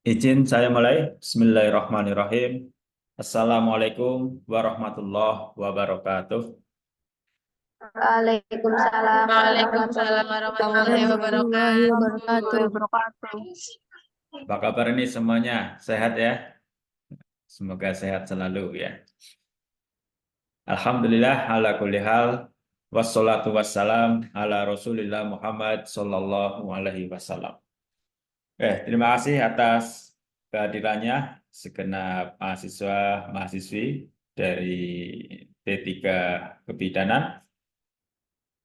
Izin saya mulai. Bismillahirrahmanirrahim. Assalamualaikum warahmatullahi wabarakatuh. Waalaikumsalam Waalaikumsalam warahmatullahi warahmatullahi wabarakatuh. wabarakatuh. Apa kabar ini semuanya? Sehat ya? Semoga sehat selalu ya. Alhamdulillah ala kulli hal. Wassalatu wassalam ala Rasulillah Muhammad sallallahu alaihi wasallam. Terima kasih atas kehadirannya segenap mahasiswa mahasiswi dari T3 Kebidanan,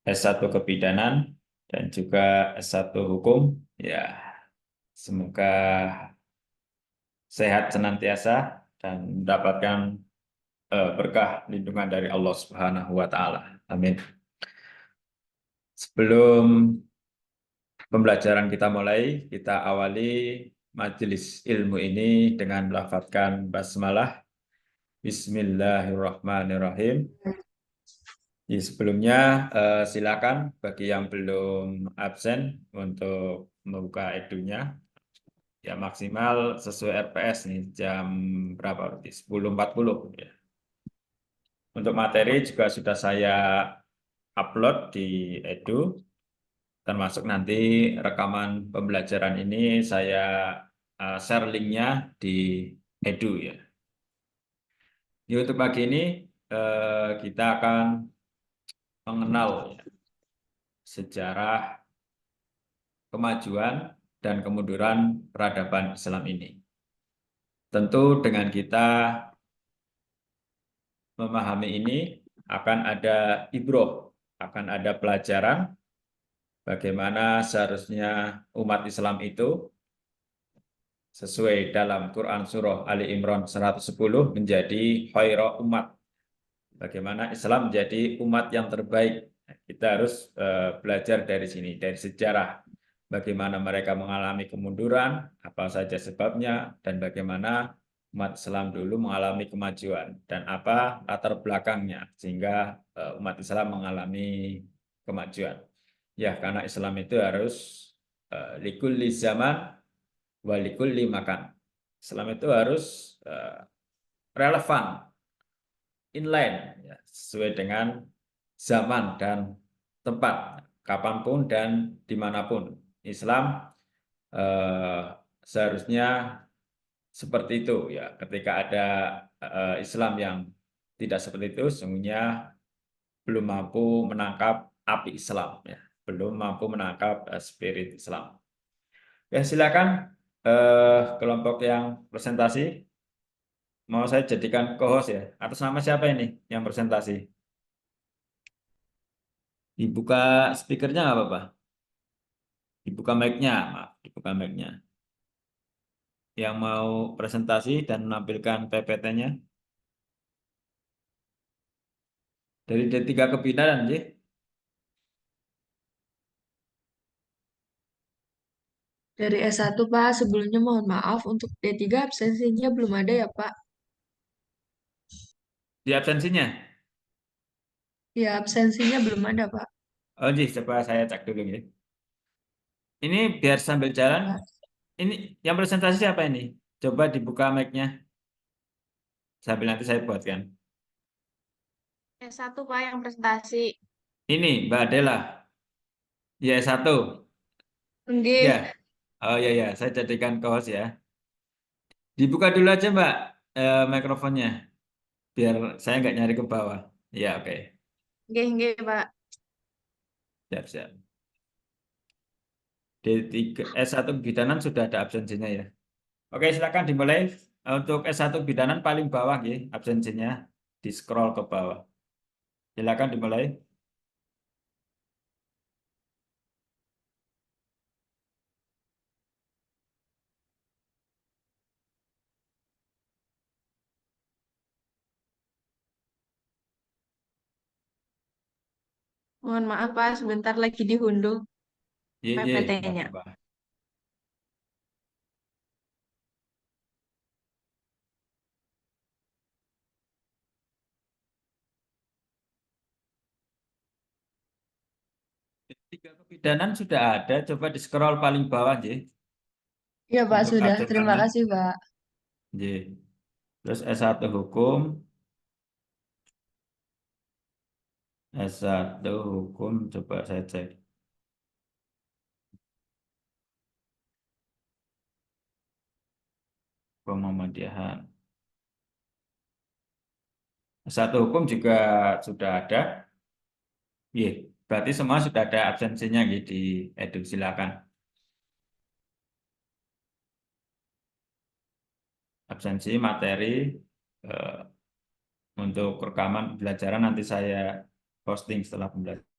S1 Kebidanan, dan juga S1 Hukum. Ya, semoga sehat senantiasa dan mendapatkan berkah lindungan dari Allah Subhanahu wa taala. Amin. Sebelum pembelajaran kita mulai, kita awali majelis ilmu ini dengan melafadzkan basmalah. Bismillahirrahmanirrahim. Sebelumnya silakan bagi yang belum absen untuk membuka edunya. Ya maksimal sesuai RPS nih jam berapa berarti 10.40 ya. Untuk materi juga sudah saya upload di Edu, termasuk nanti rekaman pembelajaran ini saya share linknya di Edu ya. Untuk pagi ini kita akan mengenal ya, sejarah kemajuan dan kemunduran peradaban Islam ini. Tentu dengan kita memahami ini akan ada ibroh, akan ada pelajaran bagaimana seharusnya umat Islam itu sesuai dalam Quran Surah Ali Imran 110 menjadi khaira umat. Bagaimana Islam menjadi umat yang terbaik. Kita harus belajar dari sini, dari sejarah. Bagaimana mereka mengalami kemunduran, apa saja sebabnya, dan bagaimana umat Islam dulu mengalami kemajuan, dan apa latar belakangnya, sehingga umat Islam mengalami kemajuan. Ya, karena Islam itu harus likulli zaman wa likulli makan. Islam itu harus relevan, inline, ya, sesuai dengan zaman dan tempat, kapanpun dan dimanapun. Islam seharusnya seperti itu ya. Ketika ada Islam yang tidak seperti itu, sesungguhnya belum mampu menangkap api Islam ya, belum mampu menangkap spirit Islam. Ya silakan kelompok yang presentasi, mau saya jadikan co-host ya. Atas nama siapa ini yang presentasi? Dibuka speakernya nggak apa-apa? Dibuka mic-nya, maaf, dibuka mic-nya. Yang mau presentasi dan menampilkan PPT-nya dari D3 Kebidanan, sih. Dari S1, Pak, sebelumnya mohon maaf untuk D3 absensinya belum ada ya, Pak. Di absensinya. Ya, absensinya belum ada, Pak. Oh, sih, coba saya cek dulu ya. Ini biar sambil jalan. Pak. Ini yang presentasi siapa ini? Coba dibuka mic-nya sambil nanti saya buatkan. S1 Pak yang presentasi. Ini Mbak Adela. Ya, satu. Ya. Nggih. Oh ya ya, saya jadikan co-host ya. Dibuka dulu aja Mbak mikrofonnya biar saya nggak nyari ke bawah. Ya, oke. Nggih, nggih, Pak. Siap, siap. D3 S1 Bidanan sudah ada absensinya ya. Oke, silakan dimulai. Untuk S1 Bidanan paling bawah ya, absensinya di scroll ke bawah. Silakan dimulai. Mohon maaf Pak, sebentar lagi diunduh Ye, ye, nggak PPT-nya. apa-apa. Tiga kebidanan sudah ada, coba di scroll paling bawah, ya. Iya Pak, untuk sudah. Terima update-annya. kasih Pak. J. Terus S1 hukum, S1 hukum coba saya cek. Muhammadiyah. S1 hukum juga sudah ada. Iya, berarti semua sudah ada absensinya gitu di Edu, silakan. Absensi materi eh, untuk rekaman pembelajaran nanti saya posting setelah pembelajaran.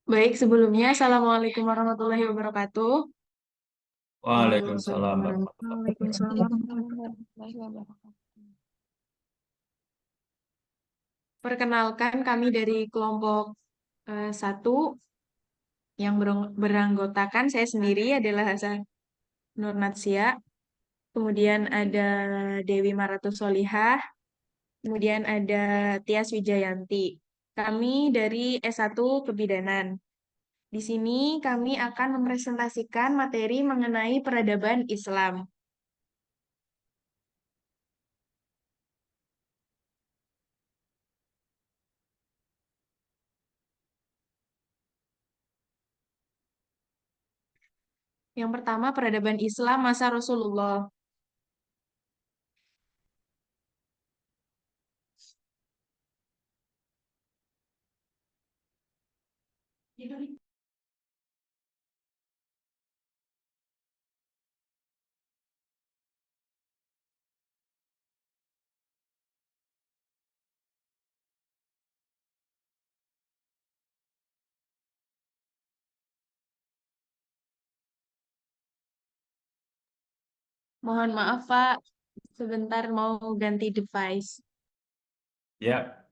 Baik, sebelumnya Assalamualaikum warahmatullahi wabarakatuh. Waalaikumsalam warahmatullahi Waalaikumsalam wabarakatuh. warahmatullahi wabarakatuh. Perkenalkan kami dari kelompok 1 yang beranggotakan saya sendiri adalah Hasan Nur Natsia, kemudian ada Dewi Maratussolihah, kemudian ada Tias Wijayanti. Kami dari S1 Kebidanan. Di sini kami akan mempresentasikan materi mengenai peradaban Islam. Yang pertama, peradaban Islam masa Rasulullah. Mohon maaf, Pak. Sebentar mau ganti device. Ya,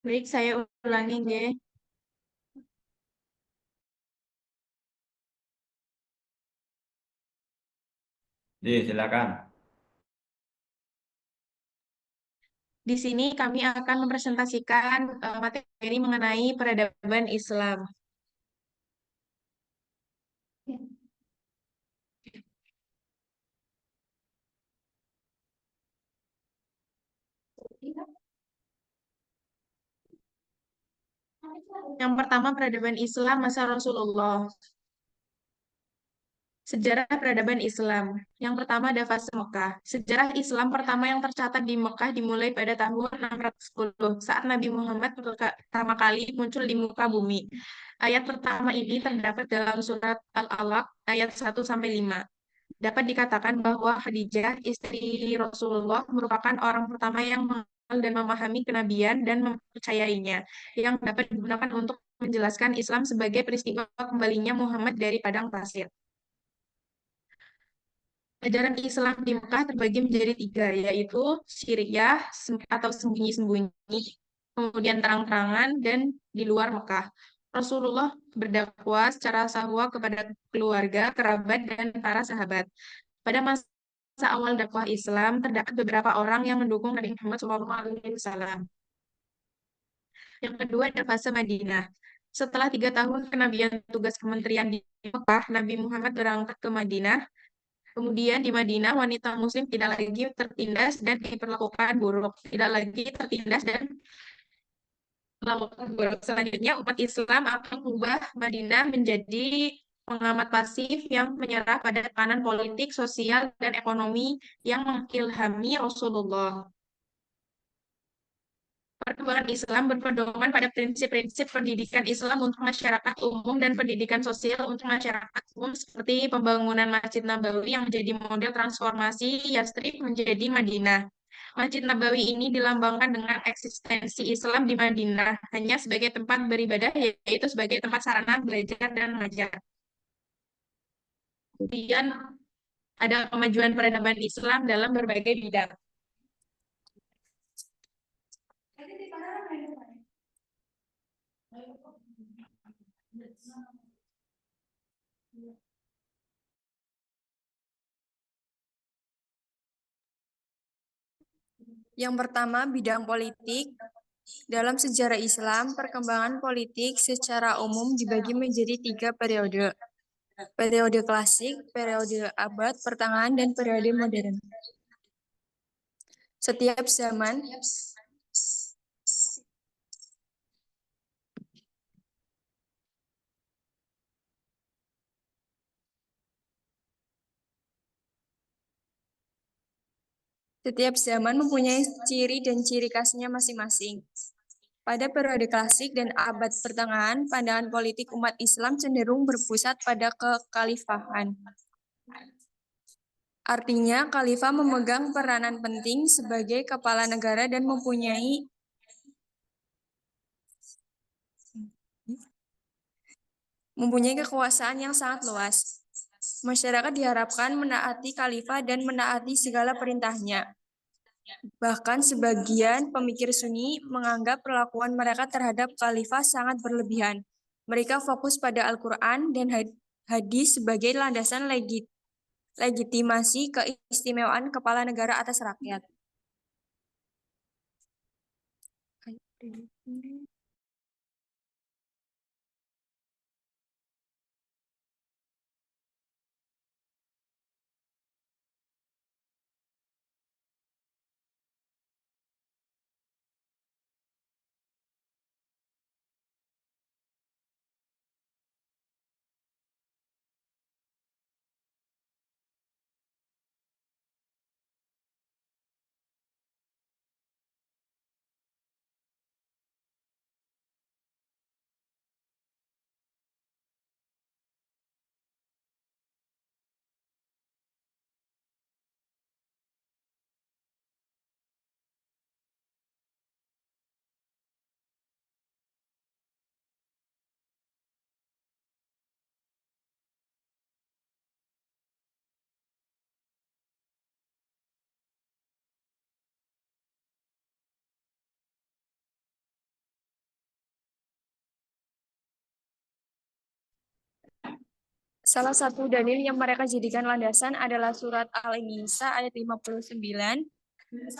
Baik, saya ulangi deh. Silakan. Di sini kami akan mempresentasikan materi mengenai peradaban Islam. Yang pertama, peradaban Islam masa Rasulullah. Sejarah peradaban Islam. Yang pertama ada fase Mekah. Sejarah Islam pertama yang tercatat di Mekah dimulai pada tahun 610 saat Nabi Muhammad pertama kali muncul di muka bumi. Ayat pertama ini terdapat dalam surat Al-Alaq ayat 1-5. Dapat dikatakan bahwa Khadijah, istri Rasulullah, merupakan orang pertama yang mengenal dan memahami kenabian dan mempercayainya, yang dapat digunakan untuk menjelaskan Islam sebagai peristiwa kembalinya Muhammad dari padang pasir. Ajaran Islam di Mekah terbagi menjadi tiga, yaitu syiriah atau sembunyi-sembunyi, kemudian terang-terangan, dan di luar Mekah. Rasulullah berdakwah secara sahwa kepada keluarga, kerabat, dan para sahabat. Pada masa awal dakwah Islam, terdapat beberapa orang yang mendukung Nabi Muhammad SAW. Yang kedua ada fase Madinah. Setelah 3 tahun kenabian tugas kementerian di Mekah, Nabi Muhammad berangkat ke Madinah. Kemudian di Madinah, wanita muslim tidak lagi tertindas dan diperlakukan buruk. Tidak lagi tertindas dan diperlakukan buruk. Selanjutnya, umat Islam akan mengubah Madinah menjadi pengamat pasif yang menyerah pada tekanan politik, sosial, dan ekonomi yang mengilhami Rasulullah. Perkembangan Islam berpedoman pada prinsip-prinsip pendidikan Islam untuk masyarakat umum dan pendidikan sosial untuk masyarakat umum seperti pembangunan Masjid Nabawi yang menjadi model transformasi Yastrib menjadi Madinah. Masjid Nabawi ini dilambangkan dengan eksistensi Islam di Madinah hanya sebagai tempat beribadah, yaitu sebagai tempat sarana belajar dan mengajar. Kemudian ada kemajuan peradaban Islam dalam berbagai bidang. Yang pertama, bidang politik. Dalam sejarah Islam, perkembangan politik secara umum dibagi menjadi 3 periode. Periode klasik, periode abad pertengahan, dan periode modern. Setiap zaman mempunyai ciri dan ciri khasnya masing-masing. Pada periode klasik dan abad pertengahan, pandangan politik umat Islam cenderung berpusat pada kekhalifahan. Artinya, khalifah memegang peranan penting sebagai kepala negara dan mempunyai kekuasaan yang sangat luas. Masyarakat diharapkan menaati khalifah dan menaati segala perintahnya. Bahkan sebagian pemikir Sunni menganggap perlakuan mereka terhadap khalifah sangat berlebihan. Mereka fokus pada Al-Quran dan hadis sebagai landasan legitimasi keistimewaan kepala negara atas rakyat. Salah satu dalil yang mereka jadikan landasan adalah surat Al-Nisa ayat 59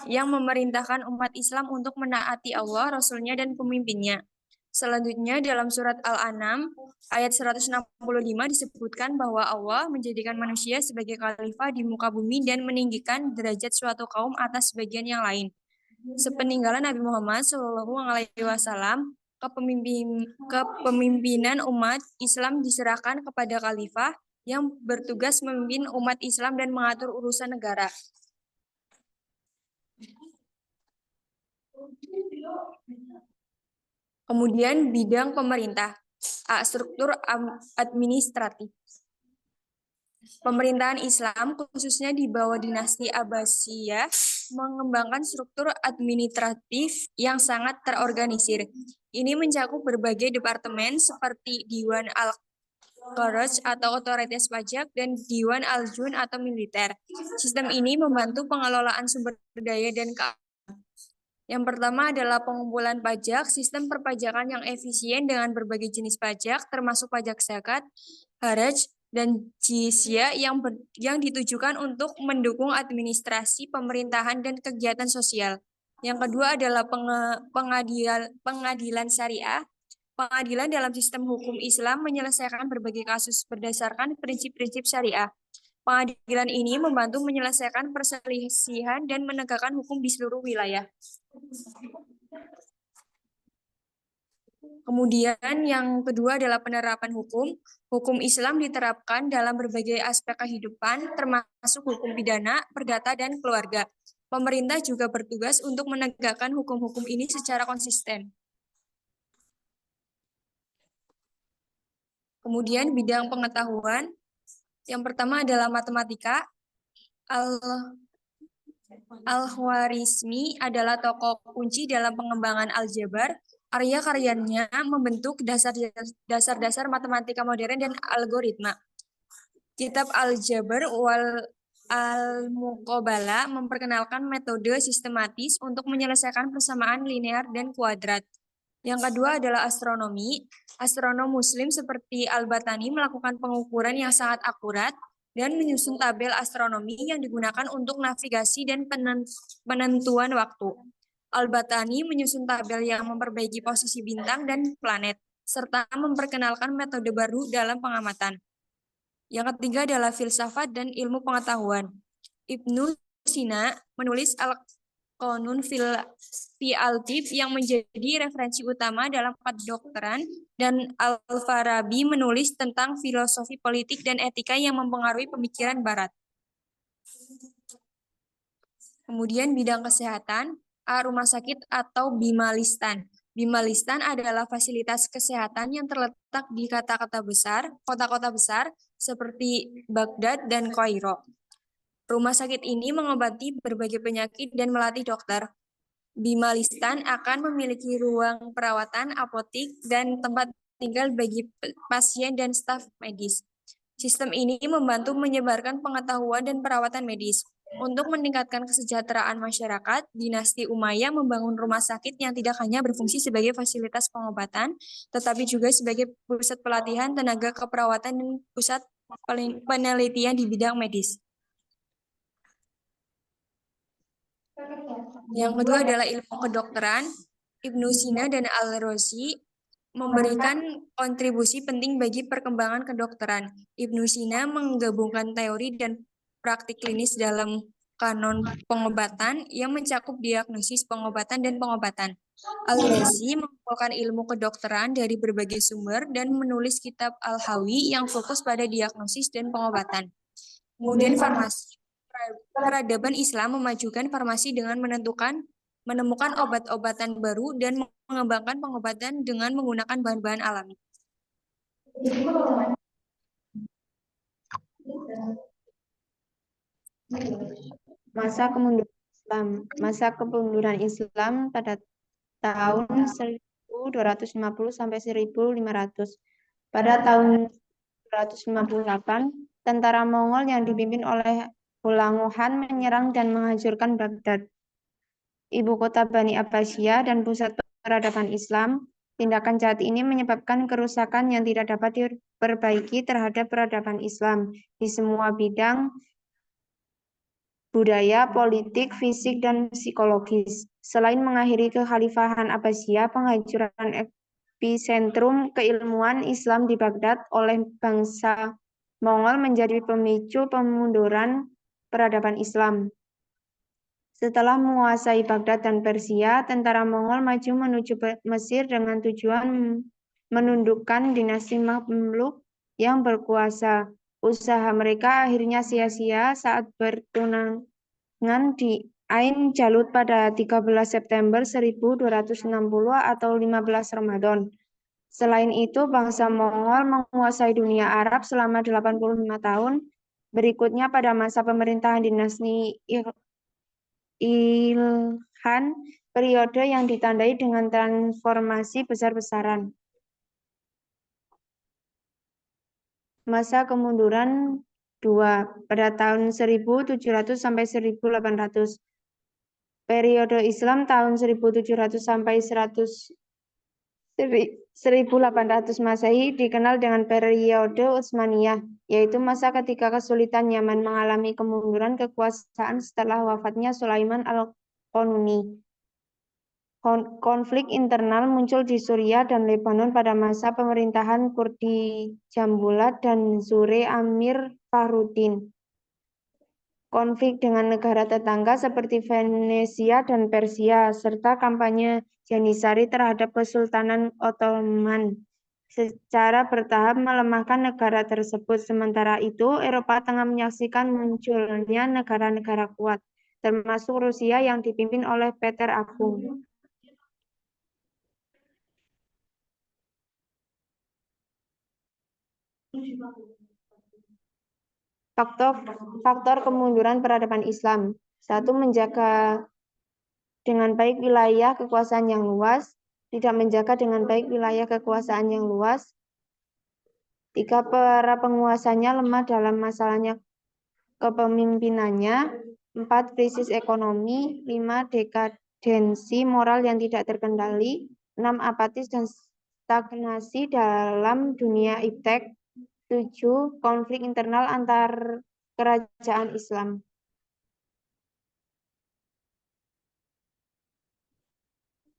yang memerintahkan umat Islam untuk menaati Allah, Rasulnya, dan pemimpinnya. Selanjutnya dalam surat Al-An'am ayat 165 disebutkan bahwa Allah menjadikan manusia sebagai khalifah di muka bumi dan meninggikan derajat suatu kaum atas sebagian yang lain. Sepeninggalan Nabi Muhammad SAW, kepemimpinan umat Islam diserahkan kepada khalifah yang bertugas memimpin umat Islam dan mengatur urusan negara. Kemudian bidang pemerintah, struktur administratif. Pemerintahan Islam khususnya di bawah dinasti Abbasiyah mengembangkan struktur administratif yang sangat terorganisir. Ini mencakup berbagai departemen seperti Diwan Al-Kharaj atau otoritas pajak dan Diwan Al-Jun atau militer. Sistem ini membantu pengelolaan sumber daya dan keamanan. Yang pertama adalah pengumpulan pajak, sistem perpajakan yang efisien dengan berbagai jenis pajak, termasuk pajak zakat, haraj, dan jizya yang ditujukan untuk mendukung administrasi pemerintahan dan kegiatan sosial. Yang kedua adalah pengadilan syariah. Pengadilan dalam sistem hukum Islam menyelesaikan berbagai kasus berdasarkan prinsip-prinsip syariah. Pengadilan ini membantu menyelesaikan perselisihan dan menegakkan hukum di seluruh wilayah. Kemudian yang kedua adalah penerapan hukum. Hukum Islam diterapkan dalam berbagai aspek kehidupan, termasuk hukum pidana, perdata, dan keluarga. Pemerintah juga bertugas untuk menegakkan hukum-hukum ini secara konsisten. Kemudian bidang pengetahuan. Yang pertama adalah matematika. Al-Khwarizmi adalah tokoh kunci dalam pengembangan aljabar. Karya-karyanya membentuk dasar-dasar matematika modern dan algoritma. Kitab Al-Jabr wal Al-Muqabalah memperkenalkan metode sistematis untuk menyelesaikan persamaan linear dan kuadrat. Yang kedua adalah astronomi. Astronom Muslim seperti Al-Batani melakukan pengukuran yang sangat akurat dan menyusun tabel astronomi yang digunakan untuk navigasi dan penentuan waktu. Al-Batani menyusun tabel yang memperbaiki posisi bintang dan planet, serta memperkenalkan metode baru dalam pengamatan. Yang ketiga adalah filsafat dan ilmu pengetahuan. Ibnu Sina menulis Al-Qanun fi al-Tib yang menjadi referensi utama dalam kedokteran, dan Al-Farabi menulis tentang filosofi politik dan etika yang mempengaruhi pemikiran Barat. Kemudian bidang kesehatan, rumah sakit atau Bimalistan. Bimalistan adalah fasilitas kesehatan yang terletak di kota-kota besar seperti Baghdad dan Kairo. Rumah sakit ini mengobati berbagai penyakit dan melatih dokter. Bimalistan akan memiliki ruang perawatan, apotik, dan tempat tinggal bagi pasien dan staf medis. Sistem ini membantu menyebarkan pengetahuan dan perawatan medis. Untuk meningkatkan kesejahteraan masyarakat, dinasti Umayyah membangun rumah sakit yang tidak hanya berfungsi sebagai fasilitas pengobatan, tetapi juga sebagai pusat pelatihan tenaga keperawatan dan pusat penelitian di bidang medis. Yang kedua adalah ilmu kedokteran. Ibnu Sina dan Al-Razi memberikan kontribusi penting bagi perkembangan kedokteran. Ibnu Sina menggabungkan teori dan praktik klinis dalam kanon pengobatan yang mencakup diagnosis, pengobatan, dan pengobatan. Al-Razi mengumpulkan ilmu kedokteran dari berbagai sumber dan menulis kitab Al-Hawi yang fokus pada diagnosis dan pengobatan. Kemudian farmasi. Peradaban Islam memajukan farmasi dengan menemukan obat-obatan baru dan mengembangkan pengobatan dengan menggunakan bahan-bahan alami. Masa kemunduran Islam pada tahun 1250 sampai 1500. Pada tahun 1258, tentara Mongol yang dipimpin oleh Hulanguhan menyerang dan menghancurkan Baghdad, ibu kota Bani Abbasiyah dan pusat peradaban Islam. Tindakan jahat ini menyebabkan kerusakan yang tidak dapat diperbaiki terhadap peradaban Islam di semua bidang budaya, politik, fisik, dan psikologis. Selain mengakhiri kekhalifahan Abbasiyah, penghancuran epicentrum keilmuan Islam di Baghdad oleh bangsa Mongol menjadi pemicu pemunduran peradaban Islam. Setelah menguasai Baghdad dan Persia, tentara Mongol maju menuju Mesir dengan tujuan menundukkan dinasti Mamluk yang berkuasa. Usaha mereka akhirnya sia-sia saat bertunangan di Ain Jalut pada 13 September 1260 atau 15 Ramadan. Selain itu, bangsa Mongol menguasai dunia Arab selama 85 tahun. Berikutnya pada masa pemerintahan dinasti Ilkhan, periode yang ditandai dengan transformasi besar-besaran. Masa kemunduran 2 pada tahun 1700 sampai 1800. Periode Islam tahun 1700 sampai 1800 Masehi dikenal dengan periode Utsmaniyah, yaitu masa ketika kesulitan Yaman mengalami kemunduran kekuasaan setelah wafatnya Sulaiman al-Qanuni. Konflik internal muncul di Suriah dan Lebanon pada masa pemerintahan Kurdi Jambulat dan Zure Amir Fahruddin. Konflik dengan negara tetangga seperti Venesia dan Persia, serta kampanye Janisari terhadap Kesultanan Ottoman secara bertahap melemahkan negara tersebut. Sementara itu, Eropa tengah menyaksikan munculnya negara-negara kuat, termasuk Rusia yang dipimpin oleh Peter Agung. Faktor kemunduran peradaban Islam. 1. Menjaga dengan baik wilayah kekuasaan yang luas. Tidak menjaga dengan baik wilayah kekuasaan yang luas. 3. Para penguasanya lemah dalam masalahnya kepemimpinannya. 4. Krisis ekonomi. 5. Dekadensi moral yang tidak terkendali. 6. Apatis dan stagnasi dalam dunia iptek. 7. Konflik internal antar kerajaan Islam.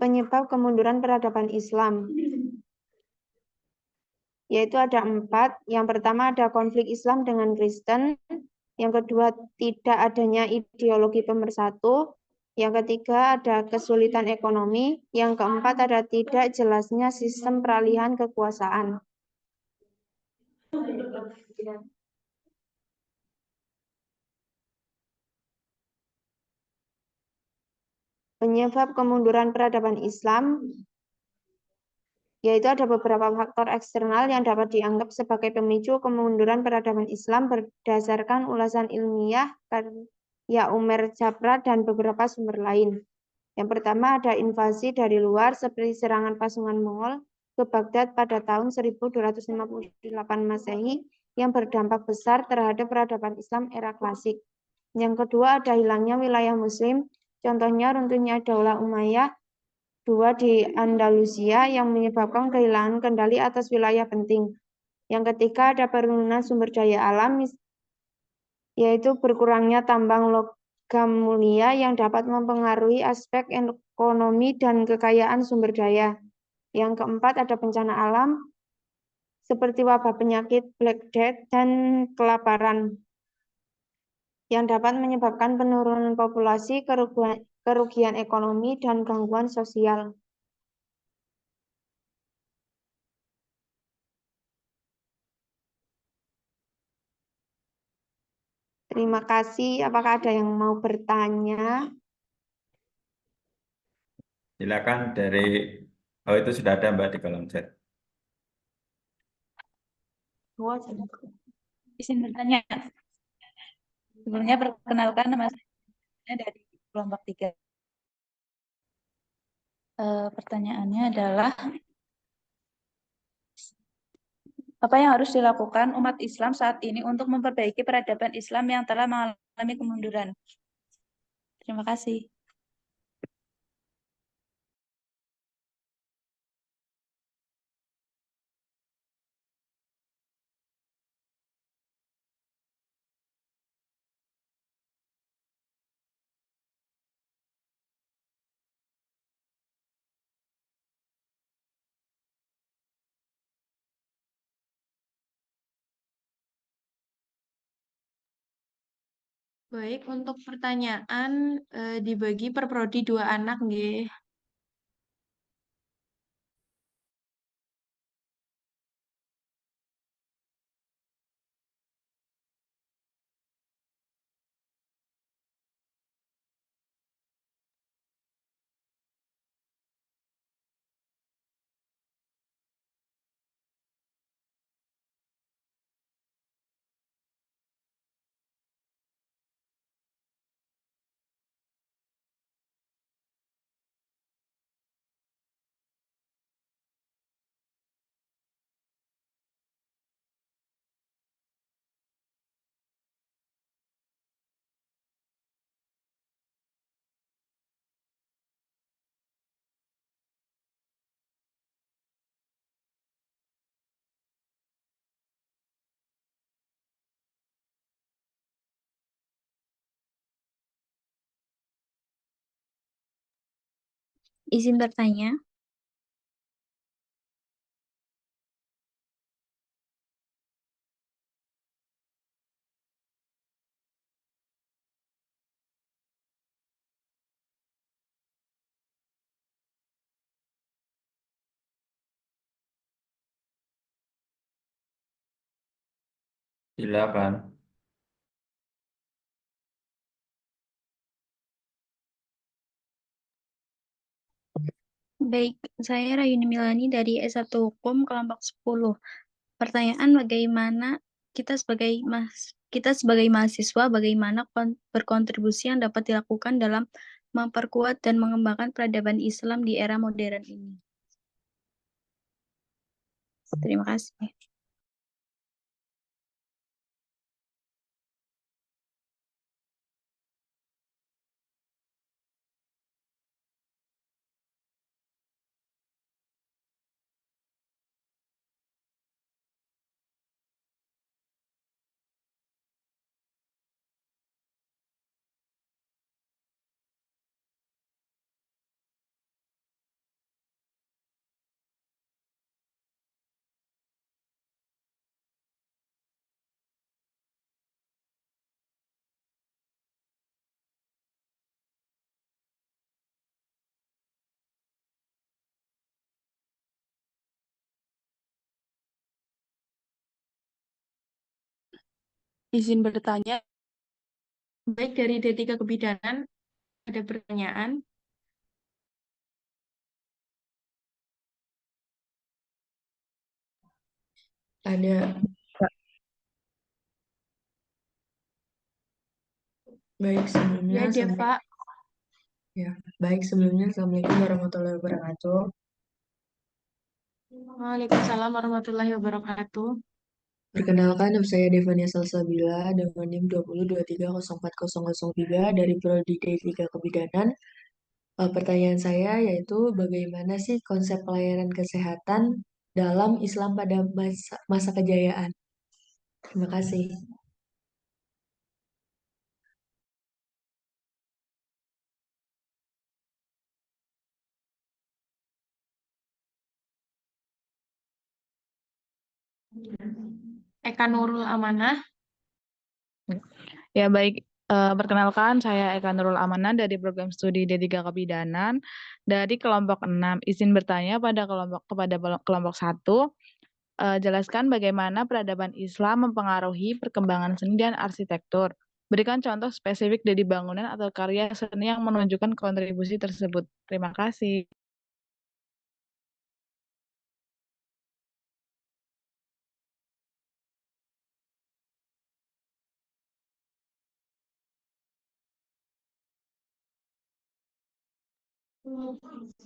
Penyebab kemunduran peradaban Islam, yaitu ada 4. Yang pertama ada konflik Islam dengan Kristen. Yang kedua tidak adanya ideologi pemersatu. Yang ketiga ada kesulitan ekonomi. Yang keempat ada tidak jelasnya sistem peralihan kekuasaan. Penyebab kemunduran peradaban Islam, yaitu ada beberapa faktor eksternal yang dapat dianggap sebagai pemicu kemunduran peradaban Islam berdasarkan ulasan ilmiah karya Umer Japra dan beberapa sumber lain. Yang pertama ada invasi dari luar seperti serangan pasukan Mongol ke Baghdad pada tahun 1258 Masehi yang berdampak besar terhadap peradaban Islam era klasik. Yang kedua ada hilangnya wilayah Muslim, contohnya runtuhnya Daulah Umayyah II di Andalusia yang menyebabkan kehilangan kendali atas wilayah penting. Yang ketiga ada penurunan sumber daya alam, yaitu berkurangnya tambang logam mulia yang dapat mempengaruhi aspek ekonomi dan kekayaan sumber daya. Yang keempat ada bencana alam seperti wabah penyakit Black Death dan kelaparan yang dapat menyebabkan penurunan populasi, kerugian ekonomi, dan gangguan sosial. Terima kasih. Apakah ada yang mau bertanya? Silakan dari, oh itu sudah ada Mbak di kolom chat. Izin bertanya. Sebelumnya perkenalkan nama saya dari kelompok 3. Pertanyaannya adalah apa yang harus dilakukan umat Islam saat ini untuk memperbaiki peradaban Islam yang telah mengalami kemunduran? Terima kasih. Baik, untuk pertanyaan dibagi per prodi 2 anak nggih. Izin bertanya. Silakan. Baik, saya Rayuni Milani dari S1 Hukum kelompok 10. Pertanyaan bagaimana kita sebagai mahasiswa bagaimana berkontribusi yang dapat dilakukan dalam memperkuat dan mengembangkan peradaban Islam di era modern ini. Terima kasih. Izin bertanya. Baik, dari D3 Kebidanan ada pertanyaan. Ada. Baik, sebelumnya. Ya, Deva. Ya, baik sebelumnya. Assalamualaikum warahmatullahi wabarakatuh. Waalaikumsalam warahmatullahi wabarakatuh. Perkenalkan, nama saya Devania Salsabila dengan NIM 2023040003 dari Prodi D3 Kebidanan. Pertanyaan saya yaitu bagaimana sih konsep pelayanan kesehatan dalam Islam pada masa kejayaan? Terima kasih. Eka Nurul Amanah. Ya baik, perkenalkan saya Eka Nurul Amanah dari program studi D3 Kebidanan dari kelompok 6. Izin bertanya kepada kelompok 1, jelaskan bagaimana peradaban Islam mempengaruhi perkembangan seni dan arsitektur. Berikan contoh spesifik dari bangunan atau karya seni yang menunjukkan kontribusi tersebut. Terima kasih.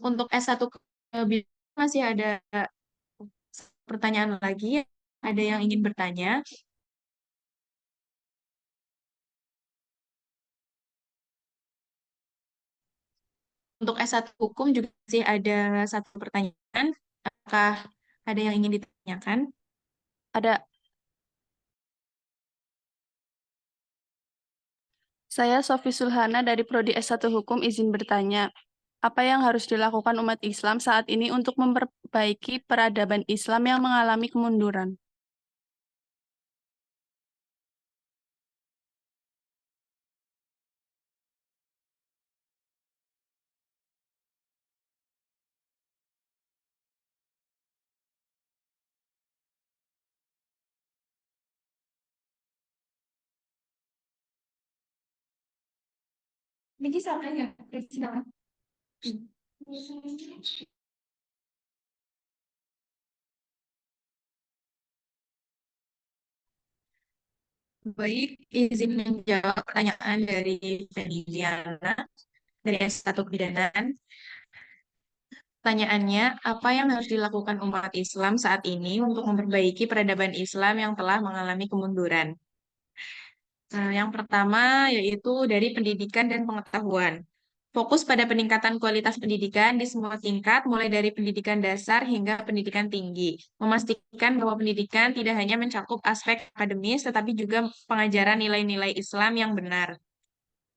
Untuk S1 masih ada pertanyaan lagi. Ada yang ingin bertanya? Untuk S1 Hukum juga masih ada satu pertanyaan. Apakah ada yang ingin ditanyakan? Ada. Saya Sofi Sulhana dari Prodi S1 Hukum izin bertanya. Apa yang harus dilakukan umat Islam saat ini untuk memperbaiki peradaban Islam yang mengalami kemunduran? Niki samanya, silakan. Baik, izin menjawab pertanyaan dari Diana dari S1 Kebidanan. Pertanyaannya, apa yang harus dilakukan umat Islam saat ini untuk memperbaiki peradaban Islam yang telah mengalami kemunduran? Nah, yang pertama yaitu dari pendidikan dan pengetahuan. Fokus pada peningkatan kualitas pendidikan di semua tingkat, mulai dari pendidikan dasar hingga pendidikan tinggi. Memastikan bahwa pendidikan tidak hanya mencakup aspek akademis, tetapi juga pengajaran nilai-nilai Islam yang benar.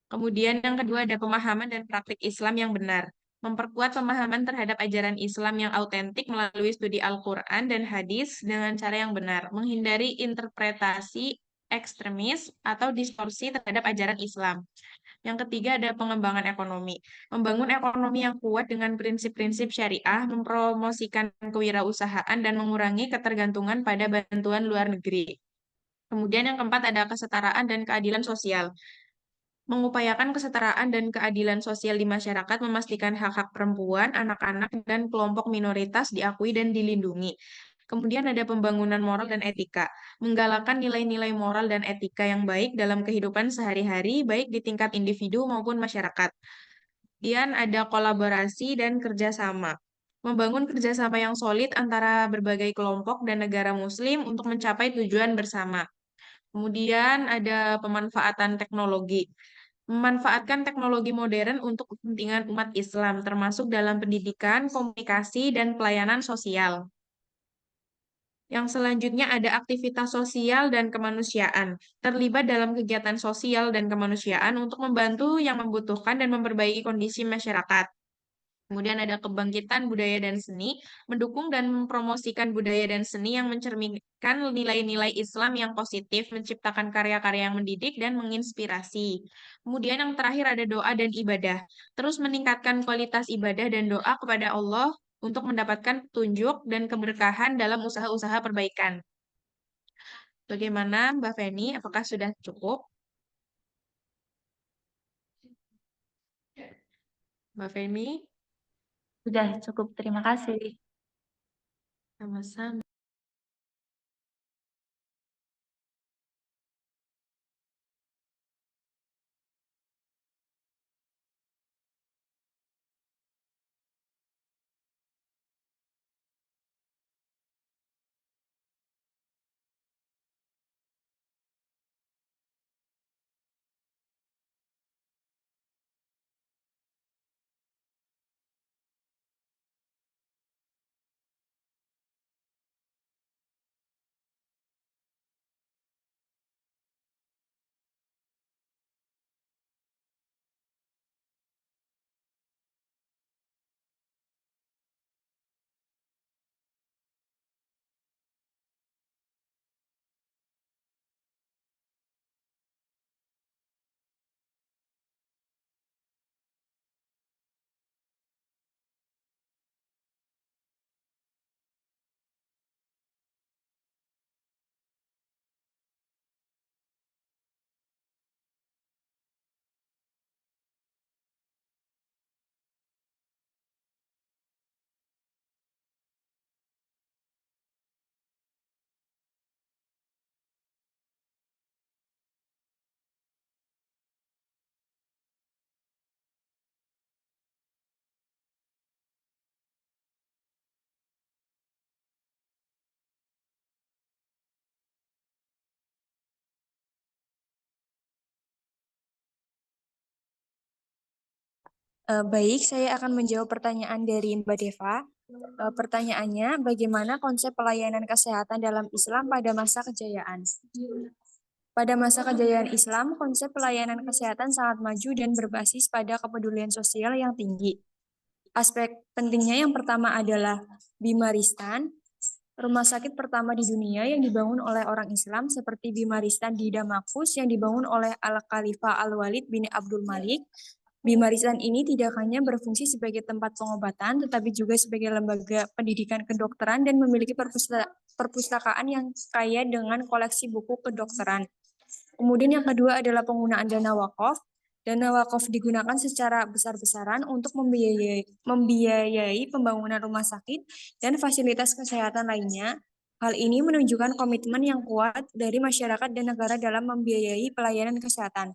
Kemudian yang kedua ada pemahaman dan praktik Islam yang benar. Memperkuat pemahaman terhadap ajaran Islam yang autentik melalui studi Al-Quran dan hadis dengan cara yang benar. Menghindari interpretasi ekstremis atau distorsi terhadap ajaran Islam. Yang ketiga ada pengembangan ekonomi. Membangun ekonomi yang kuat dengan prinsip-prinsip syariah, mempromosikan kewirausahaan, dan mengurangi ketergantungan pada bantuan luar negeri. Kemudian yang keempat ada kesetaraan dan keadilan sosial. Mengupayakan kesetaraan dan keadilan sosial di masyarakat, memastikan hak-hak perempuan, anak-anak, dan kelompok minoritas diakui dan dilindungi. Kemudian ada pembangunan moral dan etika, menggalakkan nilai-nilai moral dan etika yang baik dalam kehidupan sehari-hari, baik di tingkat individu maupun masyarakat. Kemudian ada kolaborasi dan kerjasama, membangun kerjasama yang solid antara berbagai kelompok dan negara muslim untuk mencapai tujuan bersama. Kemudian ada pemanfaatan teknologi, memanfaatkan teknologi modern untuk kepentingan umat Islam, termasuk dalam pendidikan, komunikasi, dan pelayanan sosial. Yang selanjutnya ada aktivitas sosial dan kemanusiaan, terlibat dalam kegiatan sosial dan kemanusiaan untuk membantu yang membutuhkan dan memperbaiki kondisi masyarakat. Kemudian ada kebangkitan budaya dan seni, mendukung dan mempromosikan budaya dan seni yang mencerminkan nilai-nilai Islam yang positif, menciptakan karya-karya yang mendidik dan menginspirasi. Kemudian yang terakhir ada doa dan ibadah, terus meningkatkan kualitas ibadah dan doa kepada Allah untuk mendapatkan petunjuk dan keberkahan dalam usaha-usaha perbaikan. Bagaimana Mbak Feni? Apakah sudah cukup? Mbak Feni? Sudah cukup, terima kasih. Sama-sama. Baik, saya akan menjawab pertanyaan dari Mbak Deva. Pertanyaannya, bagaimana konsep pelayanan kesehatan dalam Islam pada masa kejayaan? Pada masa kejayaan Islam, konsep pelayanan kesehatan sangat maju dan berbasis pada kepedulian sosial yang tinggi. Aspek pentingnya yang pertama adalah Bimaristan, rumah sakit pertama di dunia yang dibangun oleh orang Islam seperti Bimaristan di Damaskus yang dibangun oleh Al-Khalifah Al-Walid bin Abdul Malik. Bimaristan ini tidak hanya berfungsi sebagai tempat pengobatan, tetapi juga sebagai lembaga pendidikan kedokteran dan memiliki perpustakaan yang kaya dengan koleksi buku kedokteran. Kemudian yang kedua adalah penggunaan dana wakaf. Dana wakaf digunakan secara besar-besaran untuk membiayai pembangunan rumah sakit dan fasilitas kesehatan lainnya. Hal ini menunjukkan komitmen yang kuat dari masyarakat dan negara dalam membiayai pelayanan kesehatan.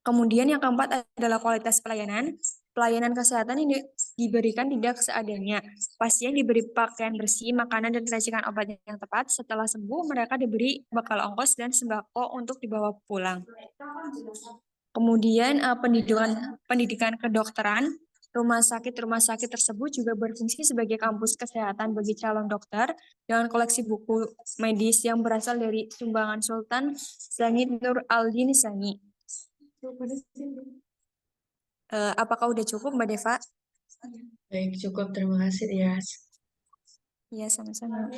Kemudian yang keempat adalah kualitas pelayanan. Pelayanan kesehatan ini diberikan tidak seadanya. Pasien diberi pakaian bersih, makanan, dan racikan obat yang tepat. Setelah sembuh, mereka diberi bekal ongkos dan sembako untuk dibawa pulang. Kemudian pendidikan kedokteran. Rumah sakit tersebut juga berfungsi sebagai kampus kesehatan bagi calon dokter dengan koleksi buku medis yang berasal dari sumbangan Sultan Zahid Nur al-Din Sani. Apakah udah cukup, Mbak Deva? Baik, cukup. Terima kasih, Tias. Iya, sama-sama.